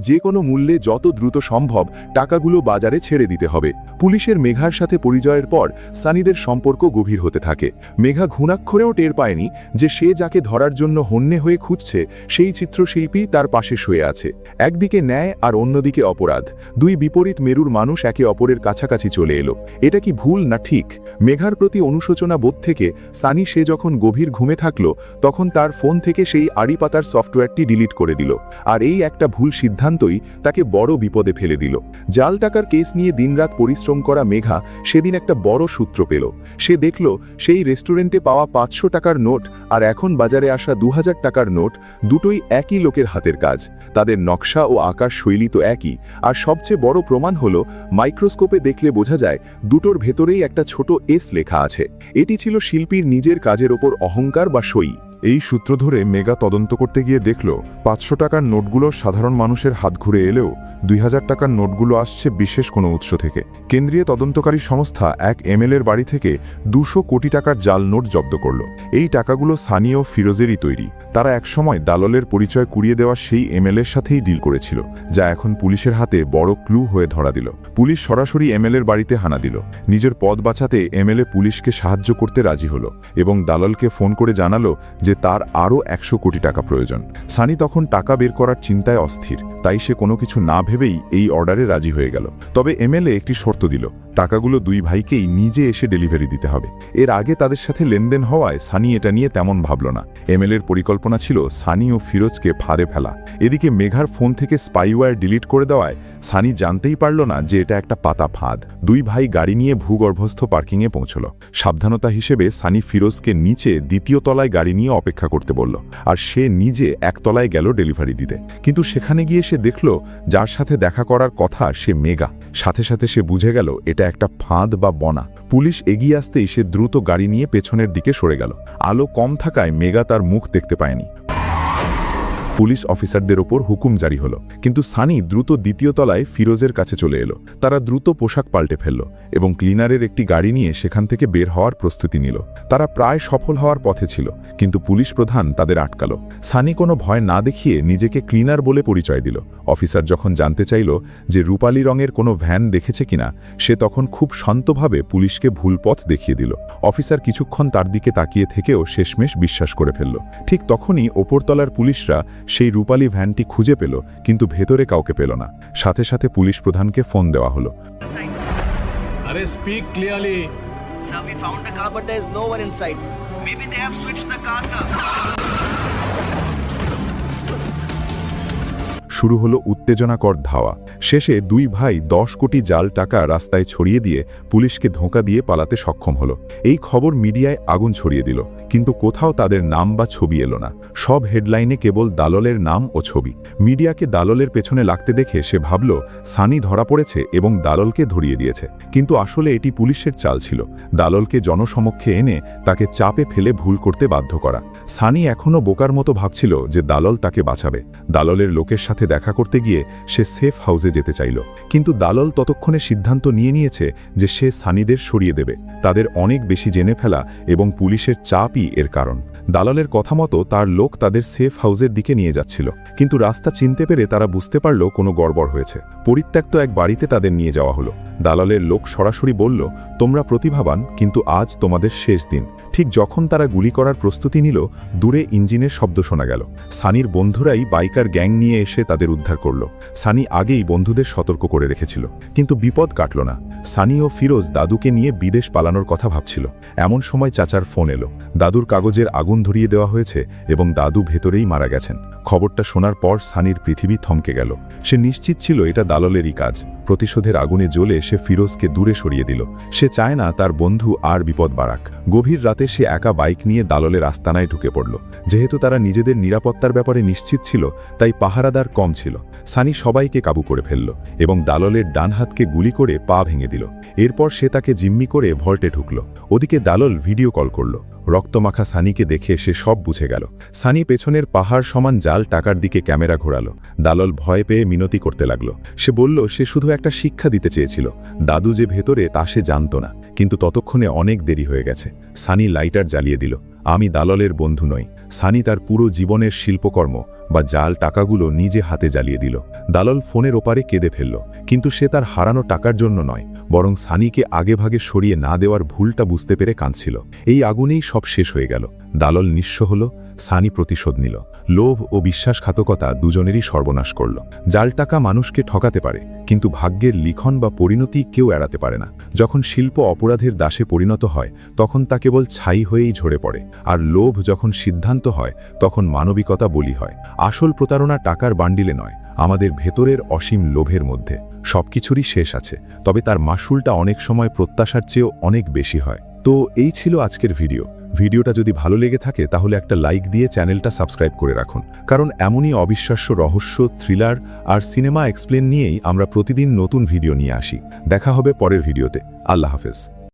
যে কোনো মূল্যে যত দ্রুত সম্ভব টাকাগুলো বাজারে ছেড়ে দিতে হবে। পুলিশের মেঘার সাথে পরিচয়ের পর সানিদের সম্পর্ক গভীর হতে থাকে। মেঘা ঘুণাক্ষরেও টের পায়নি যে সে যাকে ধরার জন্য হন্যে হয়ে খুঁজছে সেই চিত্রশিল্পী তার পাশে শুয়ে আছে। একদিকে ন্যায় আর অন্যদিকে অপরাধ। দুই বিপরীত মেরুর মানুষ একে অপরের কাছাকাছি চলে এলো। এটা কি ভুল না ঠিক? মেঘার প্রতি অনুশোচনা বোধ থেকে সানি সে যখন গভীর ঘুমে থাকলো, তখন তার ফোন থেকে সেই আড়ি পাতার সফটওয়্যারটি ডিলিট করে দিল। আর এই একটা ভুল সিদ্ধান্তই তাকে বড় বিপদে ফেলে দিল। জাল টাকার কেস নিয়ে দিনরাত পরিশ্রম করা মেঘা সেদিন একটা বড় সূত্র পেল। সে দেখল সেই রেস্টুরেন্টে পাওয়া 500 টাকার নোট আর এখন বাজারে আসা 2000 টাকার নোট দুটোই একই লোকের হাতের কাজ। তাদের নকশা ও আকার শৈলী তো একই, আর সবচেয়ে বড় প্রমাণ হলো মাইক্রোস্কোপে দেখলে বোঝা যায় দুটোর ভেতরেই একটা ছোট এস লেখা আছে। এটি ছিল শিল্পীর নিজের কাজের ওপর অহংকার বা সই। এই সূত্র ধরে মেগা তদন্ত করতে গিয়ে দেখল 500 টাকার নোটগুলো সাধারণ মানুষের হাত ঘুরে এলেও 2000 টাকার নোটগুলো আসছে বিশেষ কোনো উৎস থেকে। কেন্দ্রীয় তদন্তকারী সংস্থা এক এমএলএর বাড়ি থেকে 200 কোটি টাকার জাল নোট জব্দ করল। এই টাকাগুলো সানি ও ফিরোজেরই তৈরি। তারা একসময় দালালের পরিচয় কুড়িয়ে দেওয়া সেই এমএলএর সাথেই ডিল করেছিল, যা এখন পুলিশের হাতে বড় ক্লু হয়ে ধরা দিল। পুলিশ সরাসরি এমএলএর বাড়িতে হানা দিল। নিজের পদ বাঁচাতে এমএলএ পুলিশকে সাহায্য করতে রাজি হলো এবং দালালকে ফোন করে জানালো যে তার আরও 100 কোটি টাকা প্রয়োজন। সানি তখন টাকা বের করার চিন্তায় অস্থির। তাই সে কোনো কিছু না ভেবেই এই অর্ডারে রাজি হয়ে গেল। তবে এমএলএ একটি শর্ত দিল, টাকাগুলো দুই ভাইকেই নিজে এসে ডেলিভারি দিতে হবে। এর আগে তাদের সাথে লেনদেন হওয়ায় সানি এটা নিয়ে তেমন ভাবল না। এমএলএর পরিকল্পনা ছিল সানি ও ফিরোজকে ফাঁদে ফেলা। এদিকে মেঘার ফোন থেকে স্পাইওয়্যার ডিলিট করে দেওয়ায় সানি জানতেই পারল না যে এটা একটা পাতা ফাঁদ। দুই ভাই গাড়ি নিয়ে ভূগর্ভস্থ পার্কিংয়ে পৌঁছল। সাবধানতা হিসেবে সানি ফিরোজকে নিচে দ্বিতীয় তলায় গাড়ি নিয়ে অপেক্ষা করতে বলল, আর সে নিজে একতলায় গেল ডেলিভারি দিতে। কিন্তু সেখানে গিয়ে সে দেখল যার সাথে দেখা করার কথা সে মেঘা। সাথে সাথে সে বুঝে গেল এটা একটা ফাঁদ বা বনা। পুলিশ এগিয়ে আসতেই সে দ্রুত গাড়ি নিয়ে পেছনের দিকে সরে গেল। আলো কম থাকায় মেঘা তার মুখ দেখতে পায়নি। পুলিশ অফিসারদের ওপর হুকুম জারি হলো, কিন্তু সানি দ্রুত দ্বিতীয় তলায় ফিরোজের কাছে চলে এলো। তারা দ্রুত পোশাক পাল্টে ফেলল এবং ক্লিনারের একটি গাড়ি নিয়ে সেখান থেকে বের হওয়ার প্রস্তুতি নিল। তারা প্রায় সফল হওয়ার পথে ছিল, কিন্তু পুলিশ প্রধান তাদের আটকাল। সানি কোনো ভয় না দেখিয়ে নিজেকে ক্লিনার বলে পরিচয় দিল। অফিসার যখন জানতে চাইল যে রূপালী রঙের কোনো ভ্যান দেখেছে কিনা, সে তখন খুব শান্তভাবে পুলিশকে ভুল পথ দেখিয়ে দিল। অফিসার কিছুক্ষণ তার দিকে তাকিয়ে থেকেও শেষমেশ বিশ্বাস করে ফেলল। ঠিক তখনই ওপরতলার পুলিশরা সেই রূপালী ভ্যানটি খুঁজে পেল, কিন্তু ভেতরে কাউকে পেল না। সাথে সাথে পুলিশ প্রধানকে ফোন দেওয়া হলো। अरे speak clearly. Now we found the car, but there's no one inside. Maybe they have switched the car now. শুরু হলো উত্তেজনাকর ধাওয়া। শেষে দুই ভাই 10 কোটি জাল টাকা রাস্তায় ছড়িয়ে দিয়ে পুলিশকে ধোঁকা দিয়ে পালাতে সক্ষম হলো। এই খবর মিডিয়ায় আগুন ছড়িয়ে দিল, কিন্তু কোথাও তাদের নাম বা ছবি এলো না। সব হেডলাইনে কেবল দালালের নাম ও ছবি। মিডিয়াকে দালালের পেছনে লাগতে দেখে সে ভাবল সানি ধরা পড়েছে এবং দালালকে ধরিয়ে দিয়েছে, কিন্তু আসলে এটি পুলিশের চাল ছিল। দালালকে জনসমক্ষে এনে তাকে চাপে ফেলে ভুল করতে বাধ্য করা। সানি এখনও বোকার মতো ভাবছিল যে দালাল তাকে বাঁচাবে। দালালের লোকের সাথে দেখা করতে গিয়ে সে সেফ হাউসে যেতে চাইল, কিন্তু দালাল ততক্ষণে সিদ্ধান্ত নিয়েছে যে সে সানিদের সরিয়ে দেবে। তাদের অনেক বেশি জেনে ফেলা এবং পুলিশের চাপই এর কারণ। দালালের কথা মতো তার লোক তাদের সেফ হাউসের দিকে নিয়ে যাচ্ছিল, কিন্তু রাস্তা চিনতে পেরে তারা বুঝতে পারল কোনো গড়বড় হয়েছে। পরিত্যক্ত এক বাড়িতে তাদের নিয়ে যাওয়া হলো। দালালের লোক সরাসরি বলল, তোমরা প্রতিভাবান, কিন্তু আজ তোমাদের শেষ দিন। ঠিক যখন তারা গুলি করার প্রস্তুতি নিল, দূরে ইঞ্জিনের শব্দ শোনা গেল। সানির বন্ধুরাই বাইকার গ্যাং নিয়ে এসে তাদের উদ্ধার করল। সানি আগেই বন্ধুদের সতর্ক করে রেখেছিল, কিন্তু বিপদ কাটল না। সানি ও ফিরোজ দাদুকে নিয়ে বিদেশ পালানোর কথা ভাবছিল। এমন সময় চাচার ফোন এলো। দাদুর কাগজের আগুন ধরিয়ে দেওয়া হয়েছে এবং দাদু ভেতরেই মারা গেছেন। খবরটা শোনার পর সানির পৃথিবী থমকে গেল। সে নিশ্চিত ছিল এটা দালালেরই কাজ। প্রতিশোধের আগুনে জ্বলে সে ফিরোজকে দূরে সরিয়ে দিল। সে চায় না তার বন্ধু আর বিপদ বাড়াক। গভীর রাতে সে একা বাইক নিয়ে দালালের আস্তানায় ঢুকে পড়ল। যেহেতু তারা নিজেদের নিরাপত্তার ব্যাপারে নিশ্চিত ছিল, তাই পাহারাদার কম ছিল। সানি সবাইকে কাবু করে ফেলল এবং দালালের ডান হাতকে গুলি করে পা ভেঙে দিল। এরপর সে তাকে জিম্মি করে ভল্টে ঢুকল। ওদিকে দালাল ভিডিও কল করল। রক্তমাখা সানিকে দেখে সে সব বুঝে গেল। সানি পেছনের পাহাড় সমান জাল টাকার দিকে ক্যামেরা ঘোরালো। দালাল ভয় পেয়ে মিনতি করতে লাগলো। সে বলল সে শুধু একটা শিক্ষা দিতে চেয়েছিল। দাদু যে ভেতরে তা সে জানত না, কিন্তু ততক্ষণে অনেক দেরি হয়ে গেছে। সানি লাইটার জ্বালিয়ে দিল। আমি দালালের বন্ধু নই। সানি তার পুরো জীবনের শিল্পকর্ম বা জাল টাকাগুলো নিজে হাতে জ্বালিয়ে দিল। দালাল ফোনের ওপারে কেঁদে ফেলল, কিন্তু সে তার হারানো টাকার জন্য নয়, বরং সানিকে আগেভাগে সরিয়ে না দেওয়ার ভুলটা বুঝতে পেরে কাঁদছিল। এই আগুনেই সব শেষ হয়ে গেল। দালাল নিঃস্ব হল, সানি প্রতিশোধ নিল। লোভ ও বিশ্বাসঘাতকতা দুজনেরই সর্বনাশ করল। জাল টাকা মানুষকে ঠকাতে পারে, কিন্তু ভাগ্যের লিখন বা পরিণতি কেউ এড়াতে পারে না। যখন শিল্প অপরাধের দাসে পরিণত হয়, তখন তা কেবল ছাই হয়েই ঝরে পড়ে। আর লোভ যখন সিদ্ধান্ত হয়, তখন মানবিকতা বলি হয়। আসল প্রতারণা টাকার বান্ডিলে নয়, আমাদের ভেতরের অসীম লোভের মধ্যে। সবকিছুরই শেষ আছে, তবে তার মাসুলটা অনেক সময় প্রত্যাশার চেয়েও অনেক বেশি হয়। তো এই ছিল আজকের ভিডিওটা যদি ভালো লেগে থাকে তাহলে একটা লাইক দিয়ে চ্যানেলটা সাবস্ক্রাইব করে রাখুন, কারণ এমনই অবিশ্বাস্য রহস্য, থ্রিলার আর সিনেমা এক্সপ্লেন নিয়েই আমরা প্রতিদিন নতুন ভিডিও নিয়ে আসি। দেখা হবে পরের ভিডিওতে। আল্লাহ হাফেজ।